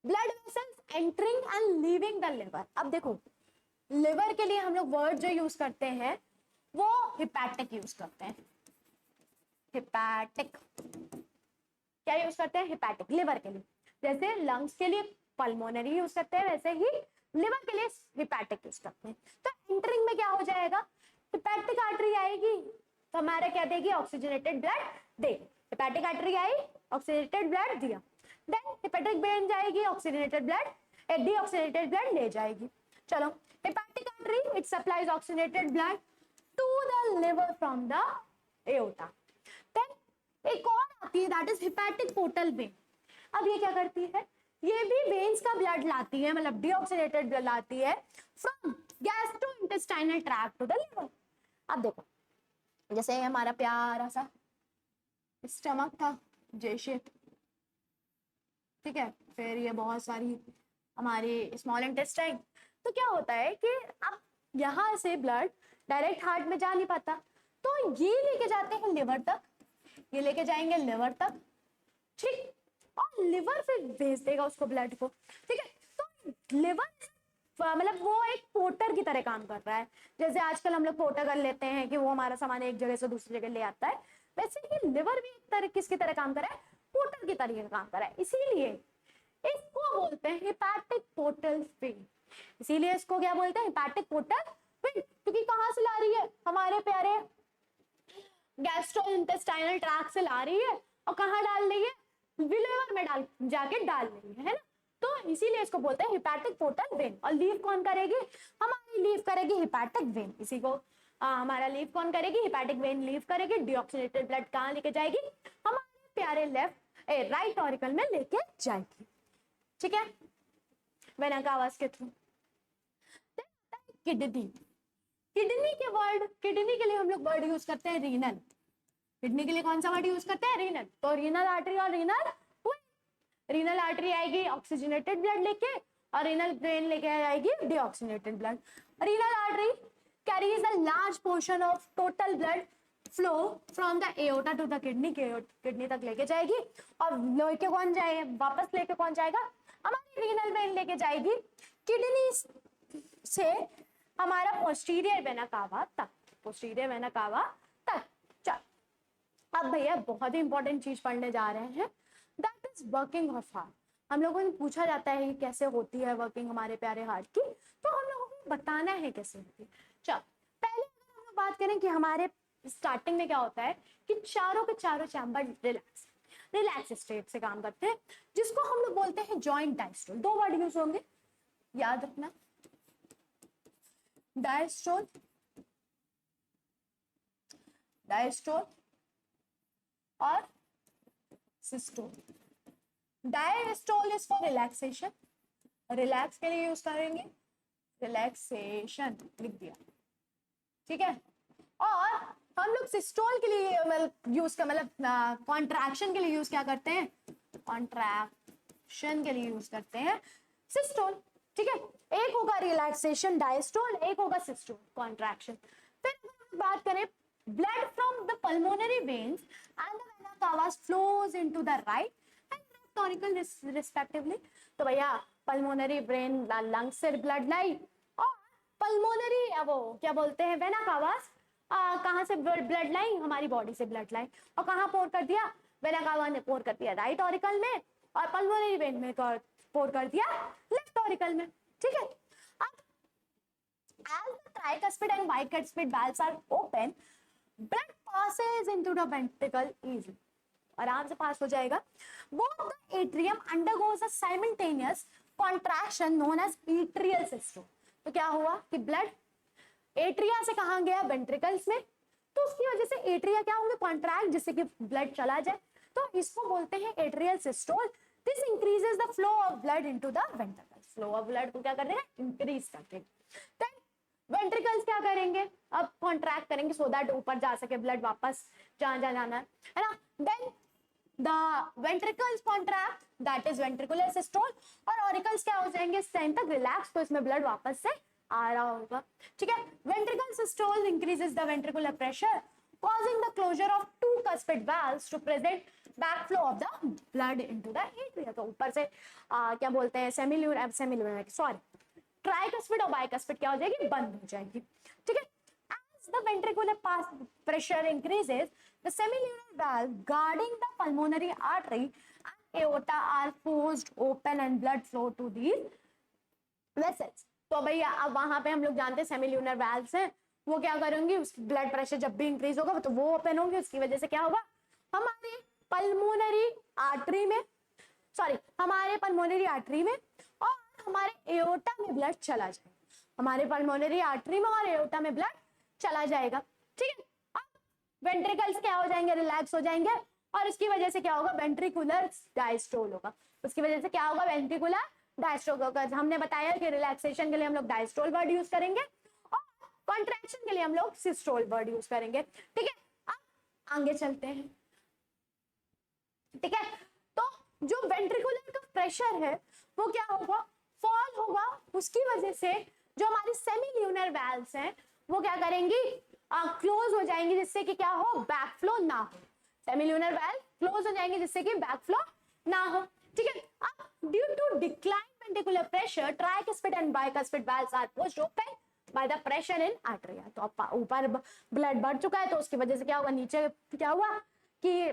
blood vessels entering and leaving the liver. अब देखो लिवर के लिए हम लोग वर्ड जो यूज करते हैं वो हिपैटिक यूज करते हैं। हिपैटिक क्या यूज करते हैं? हिपैटिक लिवर के लिए। जैसे लंग्स के लिए पल्मोनरी यूज करते हैं, वैसे ही लिवर के लिए हिपैटिक यूज करते हैं। तो एंटरिंग में क्या हो जाएगा? हिपैटिक आर्टरी आएगी तो हमारा क्या देगी? ऑक्सीजनेटेड ब्लड देगी। हिपैटिक आर्टरी आई, ऑक्सीजनेटेड ब्लड दिया। देन हेपेटिक वेन जाएगी, ऑक्सीजनेटेड ब्लड डीऑक्सीनेटेड ब्लड ले जाएगी। चलो, hepatic artery it supplies oxygenated blood to the liver from the aorta. Then एक और आती है that is hepatic portal vein. अब ये क्या करती है, ये भी वेन्स का ब्लड लाती है, मतलब डीऑक्सीनेटेड ब्लड लाती है from gastrointestinal tract to the liver. अब देखो, जैसे हमारा प्यारा सा स्टमक था जे शेप, ठीक है, फिर ये बहुत सारी हमारी स्मॉल इंटेस्टाइन, तो क्या होता है कि अब यहाँ से ब्लड डायरेक्ट हार्ट में जा नहीं पाता, तो ये लेके जाते हैं लिवर तक, ये लेके जाएंगे लिवर तक, ठीक, और लिवर फिर भेज देगा उसको ब्लड को, ठीक है। तो लिवर मतलब वो एक पोर्टर की तरह काम कर रहा है, जैसे आजकल हम लोग पोर्टर कर लेते हैं कि वो हमारा सामान एक जगह से दूसरी जगह ले आता है, वैसे ही लिवर भी एक तरह किसकी तरह काम कर रहा है, पोर्टर की तरह काम कर रहा है। इसीलिए इसको बोलते हैं हेपेटिक पोर्टल वेन। इसीलिए इसको क्या बोलते हैं, हेपेटिक पोर्टल वेन, क्योंकि कहां से ला रही है, हमारे प्यारे गैस्ट्रोइंटेस्टाइनल ट्रैक्ट से ला रही है, और कहां डाल रही है, लिवर में जाके डाल रही है ना। तो इसीलिए इसको बोलते हैं हेपेटिक पोर्टल वेन। और लीव कौन करेगी, हमारी लीव करेगी हेपेटिक वेन। इसी को हमारा लीव कौन करेगी, हेपेटिक वेन लीव करेगी। डीऑक्सीनेटेड ब्लड कहाँ लेके जाएगी, हमारे प्यारे राइट ऑरिकल में लेके जाएगी, ठीक है, वेना कावास के थ्रू। किडनी, किडनी के लिए हम लोग वर्ड यूज करते हैं रीनल। किडनी के लिए कौन सा वर्ड यूज करते हैं, रीनल। तो रीनल आर्टरी और रीनल आर्टरी आएगी ऑक्सीजनेटेड ब्लड लेके, और रीनल वेन लेके आएगी deoxygenated blood. Renal artery carries a large portion of total blood flow from the aorta to the kidney, kidney तक लेके जाएगी। और लेके कौन जाए, वापस लेके कौन जाएगा, हमारी रीनल वेन लेके जाएगी किडनी से हमारा पोस्टीरियर वेना कावा तक, पोस्टीरियर वेना कावा तक। चल, अब भैया बहुत ही इंपॉर्टेंट चीज पढ़ने जा रहे हैं, that is working of heart. हम लोगों ने पूछा जाता है कि कैसे होती है वर्किंग हमारे प्यारे हार्ट की, तो हम लोगों को बताना है कैसे होती है। चल, पहले अगर हम लोग बात करें कि हमारे स्टार्टिंग में क्या होता है कि चारों के चारों चैम्बर रिलैक्स स्टेट से काम करते हैं, जिसको हम लोग बोलते हैं जॉइंट डायस्टोल। दो वर्ड यूज होंगे, याद रखना, डायस्टोल, डायस्टोल और systole. Diastole is for relaxation, relax के लिए यूज करेंगे, रिलैक्सेशन लिख दिया, ठीक है। और हम लोग सिस्टोल के लिए यूज का मतलब कॉन्ट्रैक्शन के लिए यूज क्या करते हैं, कॉन्ट्रैक्शन के लिए यूज करते हैं सिस्टोल, ठीक है। एक होगा रिलैक्सेशन डायस्टोल, एक होगा सिस्टोल कॉन्ट्रैक्शन। फिर बात करें blood from the pulmonary veins and the vena cavas flows into the right and left auricle respectively. तो भैया पल्मोनरी ब्रेन लंग्स से ब्लड लाई, और पल्मोनरी वो क्या बोलते हैं वेना कावास कहाँ से ब्लड लाई, हमारी बॉडी से ब्लड लाई, और कहाँ पोर कर दिया, वेना कावा ने पोर कर दिया राइट ऑरिकल में, और पल्मोनरी वेन में पोर कर दिया लेफ्ट ऑरिकल में, ठीक है। अब as the tricuspid and bicuspid valves are open, blood passes into the ventricle easily, आराम से पास हो जाएगा। Both the atrium undergoes a simultaneous contraction known as atrial systole। तो क्या हुआ कि ब्लड एट्रिया से कहाँ गया, वेंट्रिकल्स में, तो उसकी वजह से एट्रिया क्या होंगे, कॉन्ट्रैक्ट, जिससे कि ब्लड चला जाए, तो इसको बोलते हैं atrial systole. This increases the flow of blood into the ventricles. Flow of blood को क्या कर देगा, इंक्रीज कर देगा। देन वेंट्रिकल्स क्या करेंगे, अब कॉन्ट्रैक्ट करेंगे सो दैट ऊपर जा सके ब्लड, वापस जहां जहां जाना है ना। Then the ventricles contract, that is ventricular systole, और ऑरिकल्स क्या हो जाएंगे इस टाइम तक रिलैक्स, तो इसमें ब्लड वापस से आ रहा होगा, ठीक है। Ventricle systole increases the ventricular pressure causing the closure of two cuspid valves to present backflow of the blood into the atria। तो ऊपर से क्या बोलते हैं सेमिल्यूनर सॉरी ट्राइकस्पिड और बाइकस्पिड क्या हो जाएगी, बंद हो जाएगी, ठीक है। As the ventricular pressure increases, the semilunar valve guarding the pulmonary artery and aorta are forced open and blood flow to these vessels। तो भैया अब वहां पे हम लोग जानते हैं सेमिल्यूनर वाल्व्स हैं, वो क्या करेंगे, ब्लड प्रेशर जब भी इंक्रीज होगा तो वो ओपन होंगे, उसकी वजह से क्या होगा, हमारे पल्मोनरी आर्टरी में और हमारे एओर्टा में ब्लड चला जाएगा, हमारे पल्मोनरी आर्टरी में और एओर्टा में ब्लड चला जाएगा। ठीक है, अब वेंट्रिकल्स क्या हो जाएंगे, रिलैक्स हो जाएंगे और इसकी वजह से क्या होगा, वेंट्रिकुलर डायस्टोल होगा। उसकी वजह से क्या होगा, वेंट्रिकुलर डायस्टोल होगा। हमने बताया कि रिलैक्सेशन के लिए हम लोग डायस्टोल वर्ड यूज करेंगे और कॉन्ट्रैक्शन के लिए हम लोग सिस्टोल वर्ड यूज करेंगे। ठीक है, अब आगे चलते हैं। ठीक है, तो जो वेंट्रिकुलर का प्रेशर है वो क्या होगा, फॉल होगा। उसकी वजह से जो हमारी सेमील्यूनर वैल्व्स हैं वो क्या करेंगी, क्लोज हो जाएंगी, जिससे कि क्या हो, बैकफ्लो ना हो। सेमील्यूनर वैल्व क्लोज हो जाएंगे जिससे कि बैकफ्लो ना हो। ठीक है, अब due to decline ventricular pressure tricuspid and bicuspid valves are pushed open by the pressure in arteria. तो ऊपर ब्लड बढ़ चुका है तो उसकी वजह से क्या होगा, नीचे क्या हुआ कि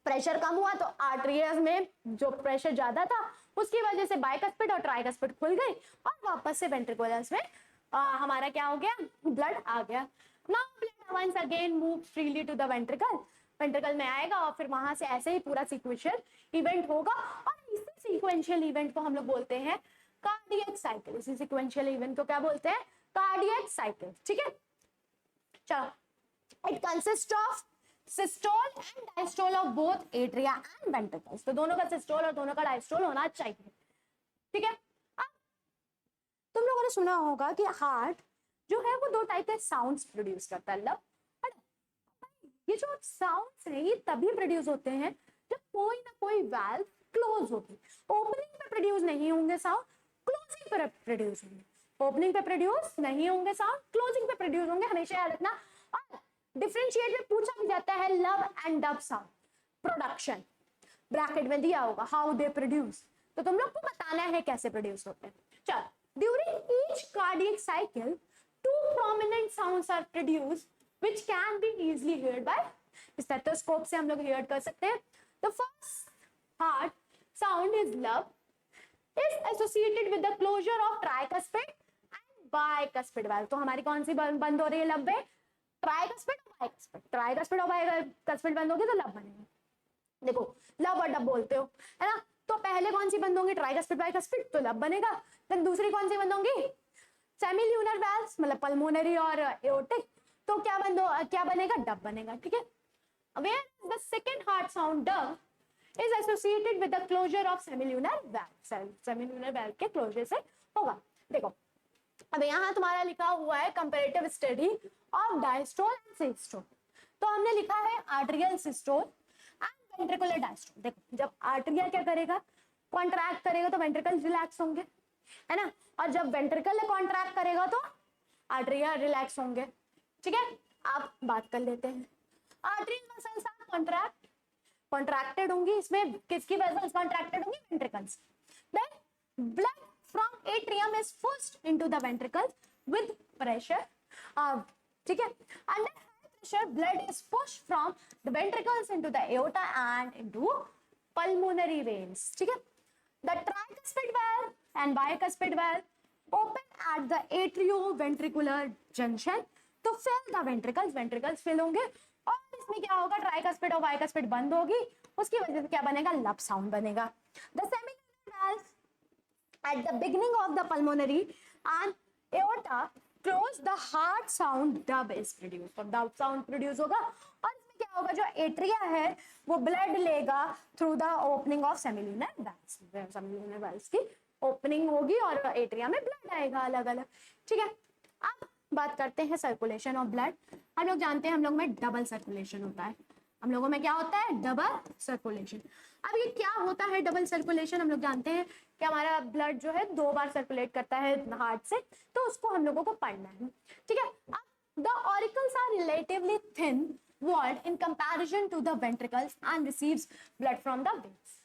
प्रेशर कम हुआ, तो आर्टरियस में जो प्रेशर ज्यादा था उसकी वजह से बाइकस्पिड और ट्राइकस्पिड खुल गई और वापस से वेंट्रिकुलर्स में हमारा क्या हो गया, ब्लड आ गया। Now blood once again move freely to the ventricle, ventricle में आएगा और फिर वहां से ऐसे ही पूरा सीक्वेंशियल इवेंट होगा और इसी सीक्वेंशियल इवेंट को हम लोग बोलते हैं कार्डियक साइकिल। इसी सीक्वेंशियल इवेंट को क्या बोलते हैं, कार्डियक साइकिल। ठीक है, चलो, it consist of systole and diastole of both atria and ventricles. तो दोनों का सिस्टोल और दोनों का डायस्टोल होना चाहिए। ठीक है, अब तुम लोगों ने सुना होगा कि हार्ट जो है वो दो टाइप के साउंड्स प्रोड्यूस करता है। ये जो साउंड्स हैं ये तभी प्रोड्यूस होते हैं जब कोई ना कोई वाल्व क्लोज होगी। ओपनिंग पे प्रोड्यूस नहीं होंगे साउंड, क्लोजिंग पे प्रोड्यूस होंगे। ओपनिंग पे प्रोड्यूस नहीं होंगे साउंड, क्लोजिंग पे प्रोड्यूस होंगे, हमेशा याद रखना। और डिफरेंशिएट में पूछा भी जाता है love and dub sound production, bracket में दिया होगा हाउ दे प्रोड्यूस, तो तुम लोग को बताना है कैसे प्रोड्यूस होते हैं। चलो, during each cardiac cycle two prominent sounds are produced which can be easily heard by stethoscope से हम लोग hear कर सकते हैं। The first heart sound is love is associated with the closure of tricuspid and bicuspid valve। तो हमारी कौन सी बंद हो रही है, लब है, ट्राइकस्पिड और बाइकस्पिड। ट्राइकस्पिड और बाइकस्पिड बंद होगी तो लब बनेगा। देखो, लब और डब बोलते हो है ना, तो पहले कौन सी बंद होंगी, ट्राइकस्पिड बाइकस्पिड, तो लब बनेगा। देन दूसरी कौन सी बंद होंगी, सेमील्यूनर वैल्व्स, मतलब पल्मोनरी और एओर्टिक, तो क्या बनेगा, डब बनेगा। ठीक है, where the second heart sound dub is associated with the closure of semilunar valve। semilunar valve के क्लोजर से होगा। देखो, अब यहाँ तुम्हारा लिखा हुआ है comparative study of diastole and systole. तो हमने लिखा है arterial systole and ventricular diastole. देखो, जब आर्टरिया क्या करेगा, कॉन्ट्रैक्ट करेगा तो वेंट्रिकल रिलैक्स होंगे, है ना, और जब वेंट्रिकल कॉन्ट्रैक्ट करेगा तो आर्टरिया रिलैक्स होंगे। ठीक है, आप बात कर लेते हैं। आर्टरियल मसल्स आर कॉन्ट्रैक्टेड होंगी, इसमें किसकी मसल्स कॉन्ट्रैक्टेड होंगी, ventricles. Then blood from atrium is pushed into the ventricles with pressure. ठीक है, under high pressure blood is pushed from the ventricles into the aorta and into pulmonary veins. ठीक है, the tricuspid valve and bicuspid valve open at the atrioventricular junction to fill the ventricles, ventricles fill होंगे और इसमें क्या होगा, tricuspid और bicuspid बंद होगी, उसकी वजह से क्या बनेगा, लब साउंड बनेगा। The सेमील्यूनर valves at the beginning of the pulmonary and aorta close the heart sound dub is produce. तो डब साउंड प्रोड्यूस होगा और इसमें क्या होगा, जो एट्रिया है वो ब्लड लेगा through the opening of सेमील्यूनर valves. सेमील्यूनर valves की ओपनिंग होगी और एट्रिया में ब्लड आएगा अलग अलग। ठीक है, अब बात करते हैं सर्कुलेशन ऑफ ब्लड। हम लोग जानते हैं हम लोग में डबल सर्कुलेशन होता है, हम लोगों में क्या होता है, डबल सर्कुलेशन। अब ये क्या होता है डबल सर्कुलेशन, हम लोग जानते हैं कि हमारा ब्लड जो है 2 बार सर्कुलेट करता है हार्ट से, तो उसको हम लोगों को पढ़ना है। ठीक है, अब the auricles are relatively thin walled in comparison to the ventricles and receives blood from the veins.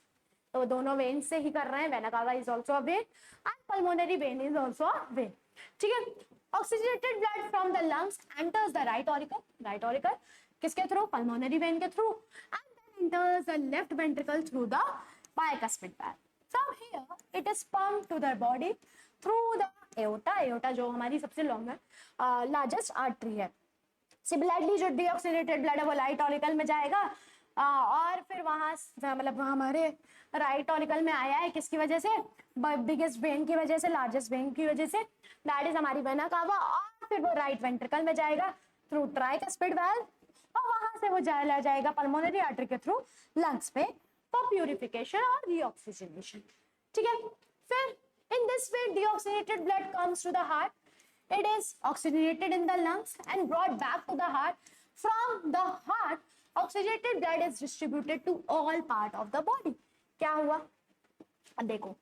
तो दोनों वेन से ही कर रहे हैं, vena cava is also a when and pulmonary when is also a when. ठीक है, oxygenated blood from the lungs enters the right auricle किसके through, pulmonary vein के through, and then enters the left ventricle through the bicuspid valve. From here it is pumped to the body through the aorta जो हमारी सबसे long है, largest artery है। Similarly जो deoxygenated blood है वो right auricle में जाएगा और फिर वहां मतलब हमारे राइट ऑरिकल में आया है किसकी वजह से, बिगेस्ट वेन की वजह से, लार्जेस्ट वेन की वजह से, दैट इज हमारी वेना कावा, और फिर वो राइट वेंट्रिकल में जाएगा थ्रू ट्राइकस्पिड वाल्व, और वहां से वो चला जाएगा पल्मोनरी आर्टरी के थ्रू लंग्स पे फॉर प्यूरिफिकेशन और रीऑक्सीजनेशन। ठीक है, फिर in this way deoxygenated blood comes to the heart, it is oxygenated in the lungs and brought back to the heart. From the heart oxygenated blood is distributed to all part of the body. क्या हुआ, अब देखो,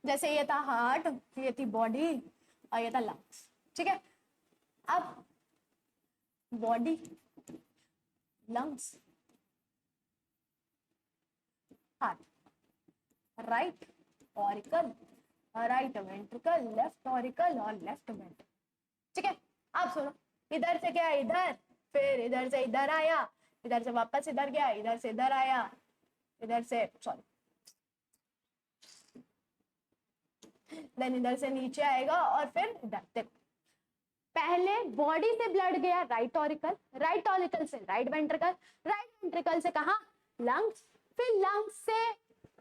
जैसे ये था heart, ये थी body और ये था लंग्स। ठीक है, अब body, lungs, heart, right auricle, right ventricle, left auricle और लेफ्ट वेंट्रिकल। ठीक है, आप सुनो, इधर से क्या, इधर, फिर इधर से इधर आया, इधर से वापस इधर गया, इधर से इधर आया, इधर से सॉरी देन इधर से नीचे आएगा और फिर इधर। देखो, पहले बॉडी से ब्लड गया राइट ऑरिकल, राइट ऑरिकल से राइट वेंट्रिकल, राइट वेंट्रिकल से कहा लंग्स, फिर लंग्स से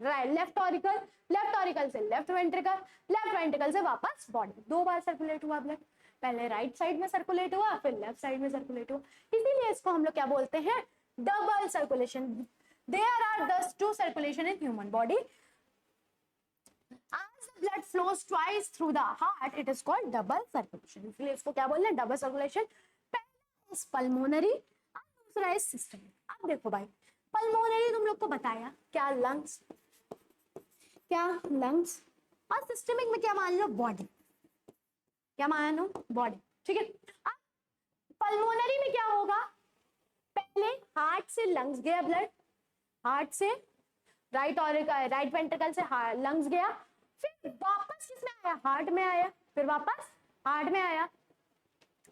लेफ्ट ऑरिकल, लेफ्ट ऑरिकल से लेफ्ट वेंट्रिकल, लेफ्ट वेंट्रिकल से वापस बॉडी। 2 बार सर्कुलेट हुआ ब्लड, पहले राइट साइड में सर्कुलेट हुआ, फिर लेफ्ट साइड में सर्कुलेट हुआ, इसीलिए इसको हम लोग क्या बोलते हैं, डबल सर्कुलेशन। देयर आर दस 2 circulation in human body. As the blood flows twice through the heart, it is called double circulation. इसलिए इसको क्या बोल रहे हैं, डबल सर्कुलेशन। पहला इज पल्मोनरी और दूसरा इज सिस्टमिक। अब देखो भाई, पल्मोनरी तुम लोग को बताया, क्या लंग्स, क्या लंग्स, और सिस्टमिक में क्या मान लो, बॉडी, क्या मानो, बॉडी। ठीक है, अब पल्मोनरी में क्या होगा, पहले हार्ट से लंग्स गया ब्लड, हार्ट से राइट ऑरिकल, राइट वेंट्रिकल से लंग्स गया, फिर वापस किसमें आया, हार्ट में आया, फिर वापस हार्ट में आया,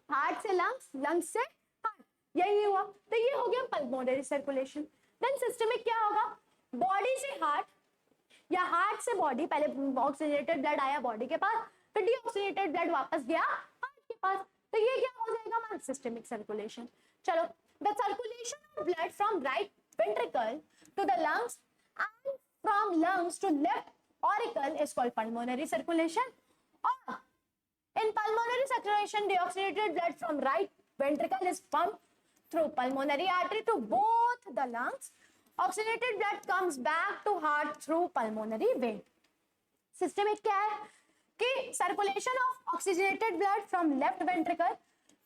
हार्ट से लंग्स, लंग्स से हार्ट, यही हुआ। तो ये हो गया पल्मोनरी सर्कुलेशन। देन सिस्टमिक क्या होगा, बॉडी से हार्ट या हार्ट से बॉडी, पहले ऑक्सीजनेटेड ब्लड आया बॉडी के पास, फिर डीऑक्सीजनेटेड ब्लड वापस गया हार्ट के पास, तो ये क्या हो जाएगा हमारा सिस्टमिक सर्कुलेशन। चलो, the circulation of blood from right ventricle to the lungs and from lungs to left auricle is called pulmonary circulation. Or in pulmonary circulation, deoxygenated blood from right ventricle is pumped through pulmonary artery to both the lungs. Oxygenated blood comes back to heart through pulmonary vein. Systemic क्या है कि circulation of oxygenated blood from left ventricle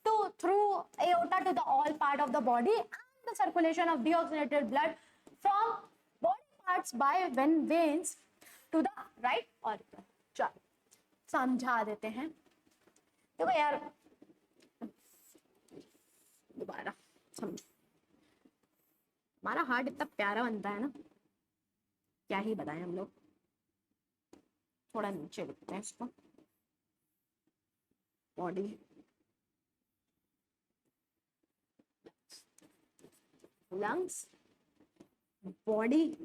to through aorta to the all part of the body, and the circulation of deoxygenated blood from body parts by veins to the right auricle. चलो समझा देते हैं। देखो यार, दोबारा समझो, हमारा heart इतना प्यारा बनता है ना, क्या ही बताएं हम लोग। थोड़ा नीचे लिखते हैं इसको, body, lungs, body,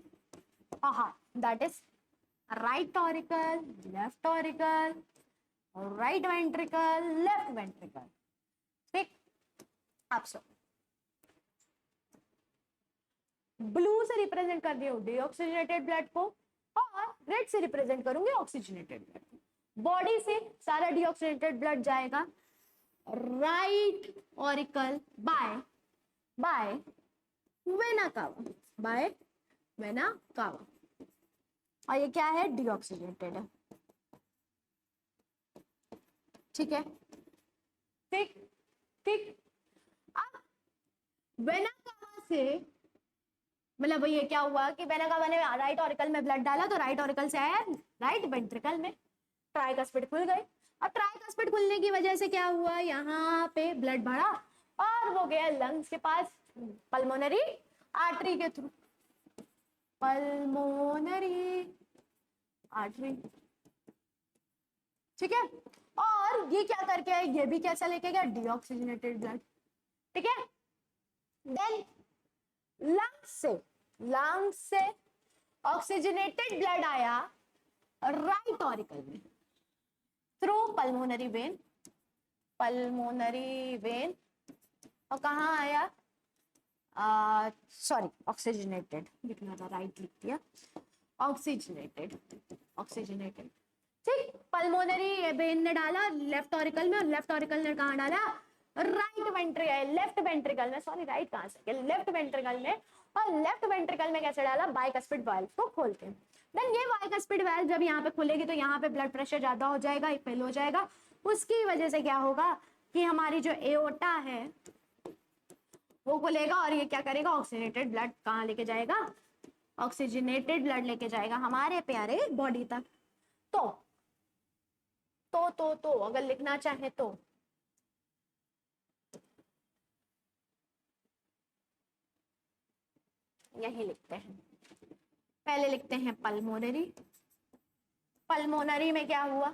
heart, that is right auricle, left auricle, right ventricle, left ventricle. ठीक, आप सब ब्लू से रिप्रेजेंट कर दिए डीऑक्सीजनेटेड ब्लड को, और रेड से रिप्रेजेंट करूंगी ऑक्सीजनेटेड ब्लड को। बॉडी से सारा डीऑक्सीजनेटेड ब्लड जाएगा right auricle by vena cava, by vena cava, और ये क्या है, डीऑक्सीजनेटेड है। ठीक है, ठीक ठीक। अब वेना कावा से मतलब ये क्या हुआ कि वेना कावा ने राइट ऑरिकल में ब्लड डाला, तो राइट ऑरिकल से आया राइट वेंट्रिकल में, ट्राइकस्पिड खुल गई, और ट्राइकस्पिड खुलने की वजह से क्या हुआ, यहाँ पे ब्लड बढ़ा और वो गया लंग्स के पास पल्मोनरी आर्टरी के थ्रू, पल्मोनरी आर्टरी। ठीक है, और ये क्या करके है, ये भी कैसा लेके गया, डीऑक्सीजनेटेड ब्लड। ठीक है, देन लंग्स से ऑक्सीजनेटेड ब्लड आया राइट ऑरिकल में थ्रू पल्मोनरी वेन, और कहाँ आया, सॉरी ऑक्सीजनेटेड लिखना था, राइट लिख दिया, ऑक्सीजनेटेड, ऑक्सीजनेटेड। ठीक, पल्मोनरी वेन ने डाला लेफ्ट ऑरिकल में, और लेफ्ट ऑरिकल ने कहाँ डाला, राइट वेंट्रिकल, लेफ्ट वेंट्रिकल में, सॉरी राइट कहाँ से, लेफ्ट वेंट्रिकल में, और लेफ्ट वेंट्रिकल में कैसे डाला, बाइकस्पिड वाल्व को खोलते हैं। देन ये बाइकस्पिड वाल्व जब यहाँ पे खुलेगी तो यहाँ पे ब्लड प्रेशर ज्यादा हो जाएगा, फेल हो जाएगा, उसकी वजह से क्या होगा कि हमारी जो एओर्टा है वो खुलेगा, और ये क्या करेगा, ऑक्सीजनेटेड ब्लड कहाँ लेके जाएगा, ऑक्सीजनेटेड ब्लड लेके जाएगा हमारे प्यारे बॉडी तक। तो अगर लिखना चाहे तो यही लिखते हैं, पहले लिखते हैं पल्मोनरी, पल्मोनरी में क्या हुआ,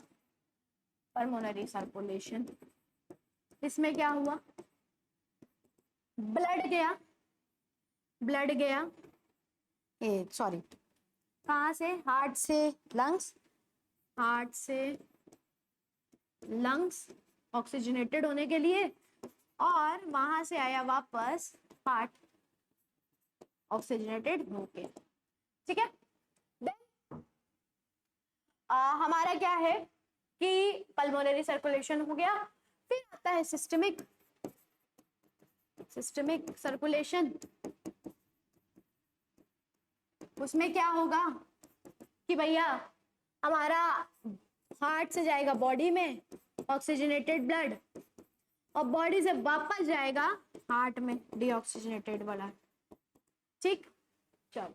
पल्मोनरी सर्कुलेशन, इसमें क्या हुआ, ब्लड गया, ब्लड गया, सॉरी कहाँ से, हार्ट से लंग्स, हार्ट से लंग्स ऑक्सीजनेटेड होने के लिए, और वहां से आया वापस हार्ट ऑक्सीजनेटेड होके। ठीक है, हमारा क्या है कि पल्मोनरी सर्कुलेशन हो गया, फिर आता है सिस्टमिक, सिस्टमिक सर्कुलेशन। उसमें क्या होगा कि भैया हमारा हार्ट से जाएगा बॉडी में ऑक्सीजनेटेड ब्लड, और बॉडी से वापस जाएगा हार्ट में डीऑक्सीजनेटेड वाला। ठीक, चलो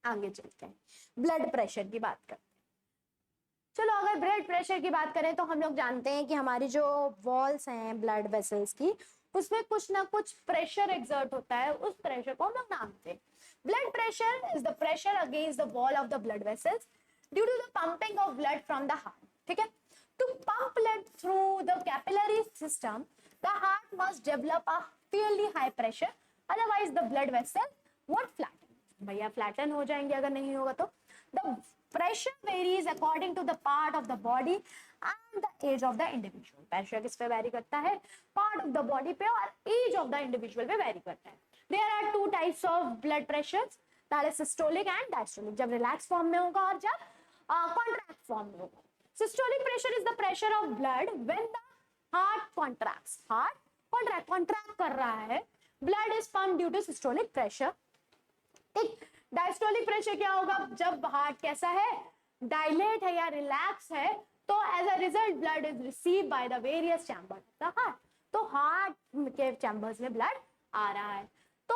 आगे चलते हैं, ब्लड प्रेशर की बात करते हैं। चलो अगर ब्लड प्रेशर की बात करें तो हम लोग जानते हैं कि हमारी जो वॉल्स हैं ब्लड वेसल्स की, उसमें कुछ ना कुछ प्रेशर एक्सर्ट होता है, उस प्रेशर को हम लोग नाम देते हैं। Blood pressure is the pressure against the wall of the blood vessels due to the pumping of blood from the heart. ठीक है, to pump blood through the capillary system the heart must develop a fairly high pressure, otherwise the blood vessel would flatten. भैया flatten हो जाएंगे अगर नहीं होगा तो। The pressure varies according to the part of the body and the age of the individual। pressure किस पे vary करता है, part of the body पे और age of the individual पे वैरी करता है। there are two types of blood pressures, that is systolic and diastolic, जब relax form में होगा और जब contract form में होगा। systolic pressure is the pressure of blood when the heart contracts, heart contract कर रहा है, blood is pumped due to systolic pressure। ठीक, डायस्टोलिक प्रेशर क्या होगा, जब हार्ट कैसा है, डायलेट है या रिलैक्स है, तो as a result blood is receive by the various chamber of the heart, तो हार्ट के चैम्बर्स में ब्लड आ रहा है। तो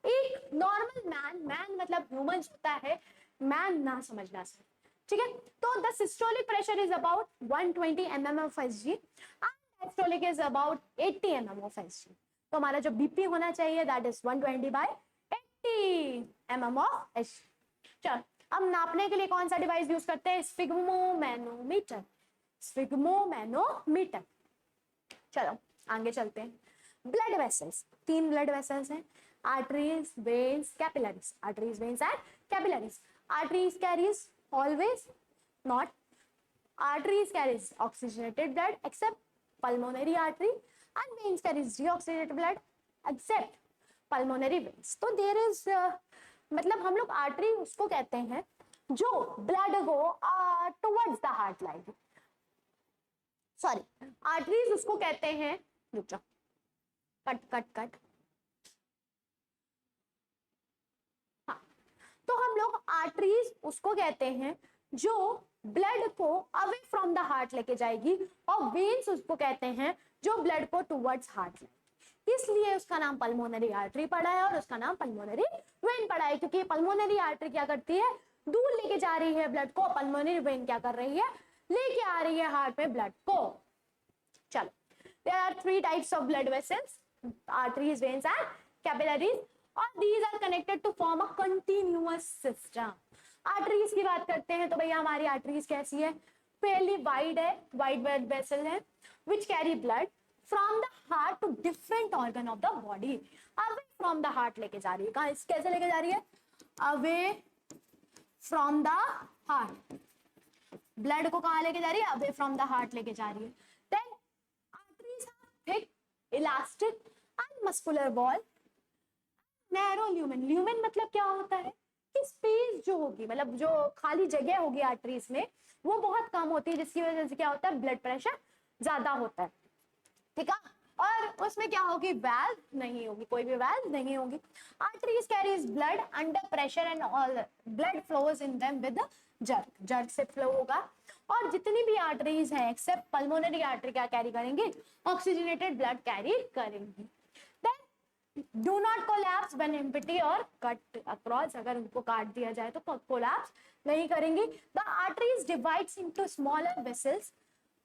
एक नॉर्मल मैन मतलब ह्यूमंस होता है, मैन ना समझना सर। ठीक है, तो the systolic pressure is about 120 mm of Hg and diastolic is about 80 mm of Hg। तो हमारा जो बीपी होना चाहिए that is 120/80 mm of Hg। चल अब नापने के लिए कौन सा डिवाइस यूज करते हैं, स्फिग्मोमैनोमीटर, स्फिग्मोमैनोमीटर। चलो आगे चलते हैं। ब्लड वेसल्स, 3 ब्लड वेसल्स हैं, arteries, veins, capillaries, arteries, veins and capillaries. Arteries carries always not, arteries carries oxygenated blood except pulmonary artery and veins carries deoxygenated blood except pulmonary veins। तो there is मतलब हम लोग artery उसको कहते हैं जो blood को टुवर्ड्स द हार्ट लाएगी, सॉरी आर्टरीज उसको कहते हैं, रुक जाओ कट कट कट, हाँ, तो हम लोग आर्टरीज उसको कहते हैं जो ब्लड को अवे फ्रॉम द हार्ट लेके जाएगी, और वेन्स उसको कहते हैं जो ब्लड को टुवर्ड्स हार्ट लाएगी। इसलिए उसका नाम पल्मोनरी आर्टरी पड़ा है और उसका नाम पल्मोनरी वेन पड़ा है, क्योंकि पल्मोनरी आर्टरी क्या करती है, दूर लेके जा रही है ब्लड को, पल्मोनरी वेन क्या कर रही है, लेके आ रही है हार्ट में ब्लड को। चलो, there are 3 types of blood vessels, arteries, veins and capillaries, और these are connected to form a continuous system। Arteries की बात करते हैं तो भैया हमारी आर्टरीज कैसी है, फेयरली वाइड है, वाइड ब्लड वेसल है, which carry blood from the heart to different organ of the body। away from the heart लेके जा रही है, कहाँ कैसे लेके जा रही है, away from the heart, blood को कहाँ लेके जा रही है, away from the heart लेके जा रही है। then arteries have thick, elastic and muscular wall narrow lumen. Lumen मतलब क्या होता है कि स्पेस जो होगी, मतलब जो खाली जगह होगी आर्टरीज में, वो बहुत कम होती है, जिसकी वजह से क्या होता है, ब्लड प्रेशर ज्यादा होता है। ठीक है, और उसमें क्या होगी, वैल्व नहीं होगी, कोई भी वैल्व नहीं होगी। Arteries carries blood under pressure and all blood flows in them with jerk, jerk से फ्लो होगा। और जितनी भी आर्टरीज हैं एक्सेप्ट पल्मोनरी आर्टरी क्या कैरी करेंगे, ऑक्सीजनेटेड ब्लड कैरी करेंगी। Do not collapse when empty और कट अक्रॉस, अगर उनको काट दिया जाए तो कोलैप्स नहीं करेंगी। The arteries divides into smaller vessels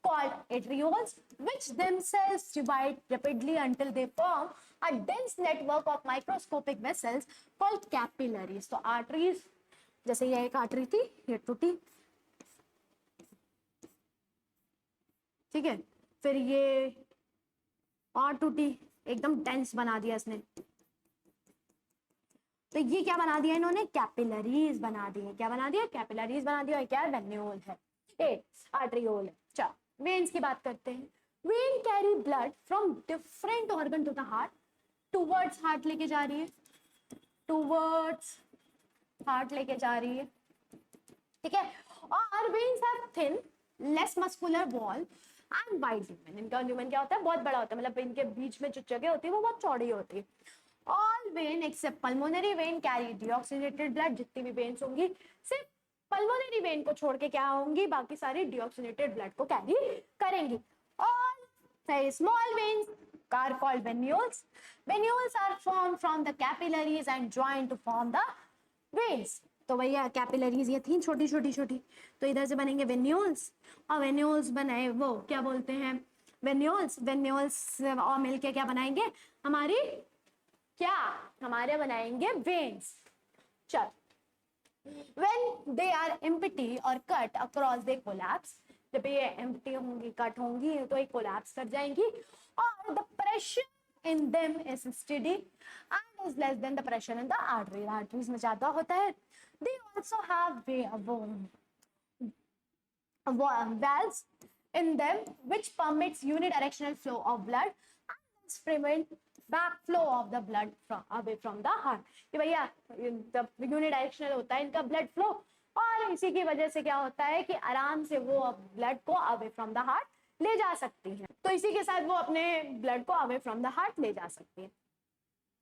called arterioles, which themselves divide rapidly until they form a dense network of microscopic vessels called capillaries. तो arteries, जैसे ये एक आर्टरी थी, ये टूटी, ठीक है, फिर ये और टूटी, एकदम डेंस बना दिया इसने, तो ये क्या बना दिया इन्होंने, कैपिलरीज बना दिए। क्या बना दिया, कैपिलरीज बना दिया। क्या है, वेन्यूल है, आर्टरियोल है। चलो वेन्स की बात करते हैं। Vein carry blood from different organ to the heart, towards heart लेके जा रही है, टूवर्ड्स हार्ट लेके जा रही है, ठीक है। और veins have thin less muscular wall and wide lumen. इनका ल्यूमेन क्या होता है, बहुत बड़ा होता है, मतलब इनके बीच में जो जगह होती है वो बहुत चौड़ी होती है। All when accept pulmonary vein carry deoxygenated blood, जितनी भी वेन्स होंगी सिर्फ पल्मोनरी वेन को छोड़ के क्या होंगी, बाकी सारी डीऑक्सीनेटेड ब्लड को कैरी करेंगी। All small veins are called venules. Venules are formed from the capillaries and joined to form the veins. तो भैया कैपिलरीज ये थी छोटी छोटी छोटी, तो इधर से बनेंगे वेन्यूल्स, और वेन्यूल्स बनाए वो क्या बोलते हैं, वेन्यूल्स, वेन्यूल्स और मिलके क्या बनाएंगे, हमारी क्या, हमारे बनाएंगे वेन्स। चल, when they are empty or cut across they collapse, जब ये एम्प्टी होंगी, कट होंगी, तो ये कोलैप्स कर जाएंगी। और the pressure in them is steady and is less than the pressure in the artery, arteries में ज्यादा होता है। They also have valves in them which permits unidirectional flow of blood and prevent backflow of the blood from away from the heart। कि भैया unidirectional होता है इनका blood flow, और इसी की वजह से क्या होता है कि आराम से वो ब्लड को अवे फ्रॉम द हार्ट ले जा सकती है, तो इसी के साथ वो अपने ब्लड को अवे फ्रॉम द हार्ट ले जा सकती है।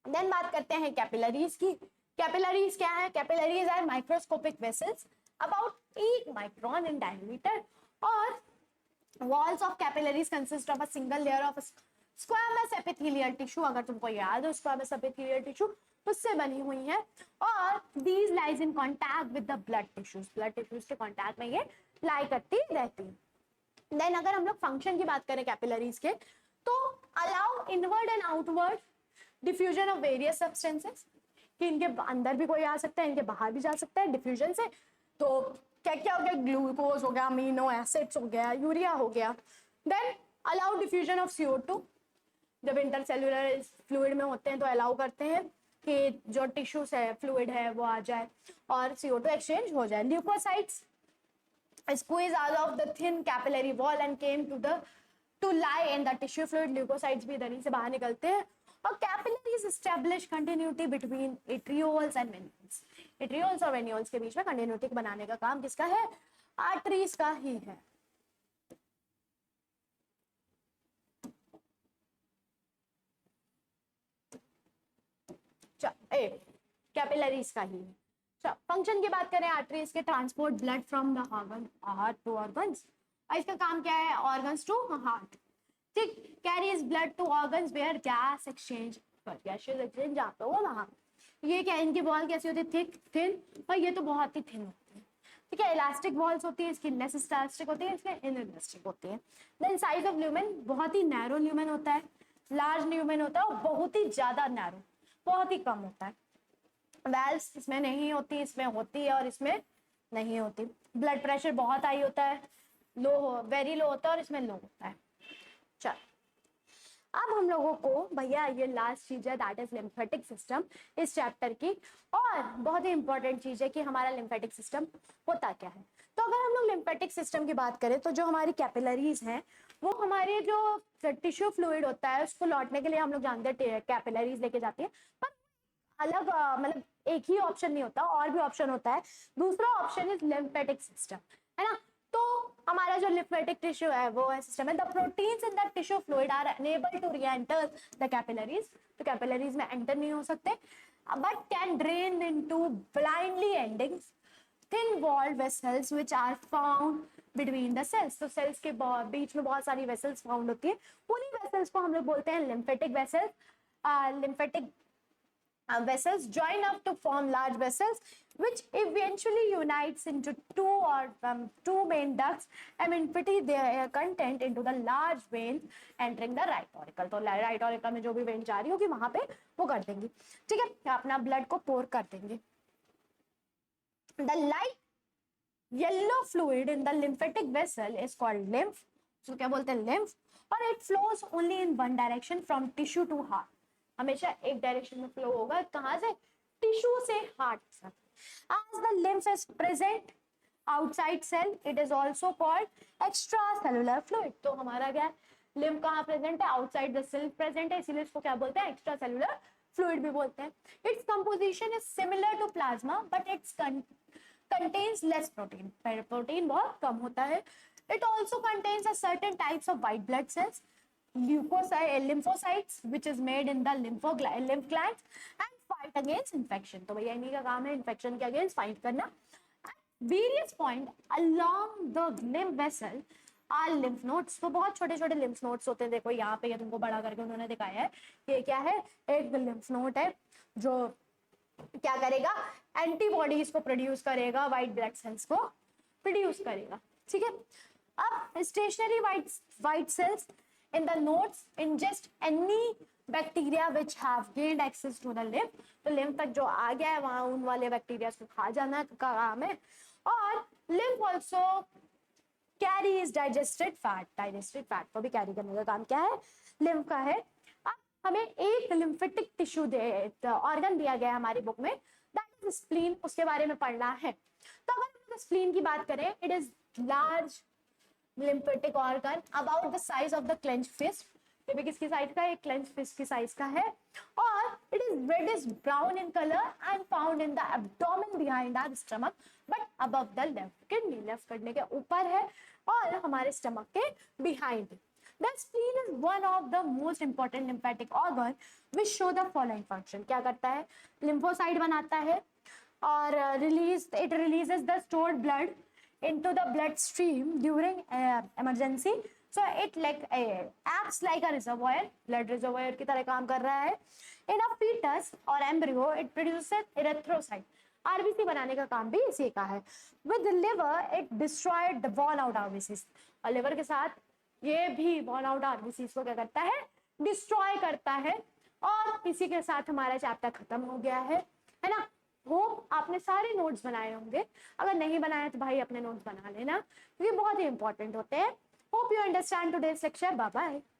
देन बात करते हैं कैपिलरीज की। कैपिलरीज क्या है, capillaries are microscopic vessels about 8 micron in diameter, और walls of capillaries consist of a single layer of squamous epithelial tissue, अगर तुमको याद हो squamous epithelial tissue उससे बनी हुई है, और these lies in contact with the blood tissues, blood tissues के contact में ये लाई करती रहती है। देन अगर हम लोग फंक्शन की बात करें कैपिलरीज के, तो allow inward and outward diffusion of various substances, कि इनके अंदर भी कोई आ सकता है, इनके बाहर भी जा सकता है डिफ्यूजन से। तो क्या क्या हो गया, ग्लूकोज हो गया, अमीनो एसिड्स हो गया, यूरिया हो गया। Then allow diffusion of CO2, जब इंटरसेल्युलर फ्लूइड में होते हैं तो अलाउ करते हैं कि जो टिश्यूज है, फ्लूइड है, वो आ जाए और CO2 एक्सचेंज हो जाए। Leucocytes squeeze out of the thin capillary wall and came to lie in the tissue fluid, leucocytes भी इधर ही से बाहर निकलते हैं। और capillaries establish continuity between arterioles and venules, arterioles और वेन्यूल्स के बीच में कंटिन्यूटी बनाने का काम किसका है, आर्टरीज का ही है। कैपिलरीज का ही है। फंक्शन की बात करें आर्टरीज के, transport blood from the heart to organs, इसका काम क्या है, ऑर्गन्स टू हार्ट, ठीक। Carries blood to organs where gas exchange, gases exchange जहाँ पे हो वहाँ। ये क्या, इनकी बॉल कैसी होती है, थिक थिन, और ये तो बहुत ही थिन होती है, ठीक है। इलास्टिक बॉल्स होती है, इसकी लेस इलास्टिक होती है, इसकी इनइलास्टिक होती है। देन साइज ऑफ ल्यूमेन, बहुत ही नैरो ल्यूमेन होता है, लार्ज ल्यूमेन होता है, और बहुत ही ज्यादा नैरो, बहुत ही कम होता है। वेल्व्स इसमें नहीं होती, इसमें होती है और इसमें नहीं होती। ब्लड प्रेशर बहुत हाई होता है, लो हो, वेरी लो होता है, और इसमें लो होता है। चल, अब हम लोगों को भैया ये लास्ट चीज है, दैट इज लिम्फेटिक सिस्टम इस चैप्टर की, और बहुत ही इंपॉर्टेंट चीज है कि हमारा लिम्फेटिक सिस्टम होता क्या है। तो अगर हम लोग लिम्फेटिक सिस्टम की बात करें, तो जो हमारी कैपिलरीज हैं वो हमारे जो टिश्यू फ्लूइड होता है उसको लौटने के लिए हम लोग जानते हैं कैपिलरीज लेके जाती है, पर अलग मतलब एक ही ऑप्शन नहीं होता, और भी ऑप्शन होता है। दूसरा ऑप्शन इज लिम्फेटिक सिस्टम, है ना। तो हमारा जो लिम्फेटिक टिश्यू है वो है सिस्टम है, the proteins in the tissue fluid are unable to reenter the capillaries, तो कैपिलरीज में एंटर नहीं हो सकते, but can drain into blindly endings thin walled vessels which are found between the cells. तो सेल्स के बीच में बहुत सारी वेसल्स फाउंड होती है, उन्हीं वेसल्स को हम लोग बोलते हैं lymphatic vessels. Lymphatic vessels join up to form large vessels which eventually unites into two main ducts and empty their content into the large veins entering the right auricle। तो right auricle में जो भी vein जा रही होगी वहां पे वो कर देंगी, ठीक है, अपना blood को pour कर देंगे। the light yellow fluid in the lymphatic vessel is called lymph, तो क्या बोलते हैं lymph, और it flows only in one direction from tissue to heart, हमेशा एक डायरेक्शन में फ्लो होगा, कहां से, टिश्यू से हार्ट तक। as the lymph is present outside cell it is also called extracellular fluid। तो हमारा क्या है, लिम्फ कहाँ प्रेजेंट है, आउटसाइड द सेल प्रेजेंट है, इसीलिए इसको क्या बोलते हैं, एक्स्ट्रा सेलुलर फ्लूइड भी बोलते हैं। Its composition is similar to plasma but its contains less protein, protein बहुत कम होता है। it also contains a certain types of white blood cells, lymphocytes which is made in the lymph glands and fight against infection। तो भैया इन्हीं का काम है इन्फेक्शन के अगेंस्ट फाइट करना। various point along the lymph vessel are lymph nodes। तो बहुत छोटे छोटे lymph nodes होते हैं, देखो यहाँ पे ये तुमको बड़ा करके उन्होंने दिखाया है, ये क्या है, एक lymph node है जो क्या करेगा, एंटीबॉडीज को प्रोड्यूस करेगा, व्हाइट ब्लड सेल्स को प्रोड्यूस करेगा, ठीक है। अब stationery white cells in the nodes ingest any bacteria which have gained access to the lymph। तो lymph तक जो आ गया है वहां उन वाले बैक्टीरिया को खा जाना का काम है। और lymph also carries digested fat को भी कैरी करने का काम क्या है, lymph का है। अब हमें एक लिम्फेटिक टिश्यू ऑर्गन दिया गया है हमारी बुक में, दैट इज स्प्लीन, उसके बारे में पढ़ना है। तो अगर हम स्प्लीन की बात करें, it is large lymphatic organ about the size of the clenched fist। ये भी किसकी साइज का है, clenched fist की साइज का है। और it is reddish brown in color and found in the abdomen behind our stomach but above the left kidney, left kidney के ऊपर है और हमारे stomach के behind। The spleen is one of the most important lymphatic organ which show the following function। क्या करता है, lymphocyte बनाता है और it releases the stored blood into the bloodstream during emergency। So it acts like a reservoir, blood reservoir की तरह काम कर रहा है। In a fetus or embryo it produces erythrocyte, RBC बनाने का काम भी इसी का है। With the liver it destroyed the worn out RBCs, और लिवर के साथ ये भी worn out RBCs को क्या करता है, डिस्ट्रॉय करता है। और इसी के साथ हमारा चैप्टर खत्म हो गया है ना। होप आपने सारे नोट्स बनाए होंगे, अगर नहीं बनाए तो भाई अपने नोट्स बना लेना, क्योंकि बहुत ही इंपॉर्टेंट होते हैं। Hope you understand today's lecture, bye bye.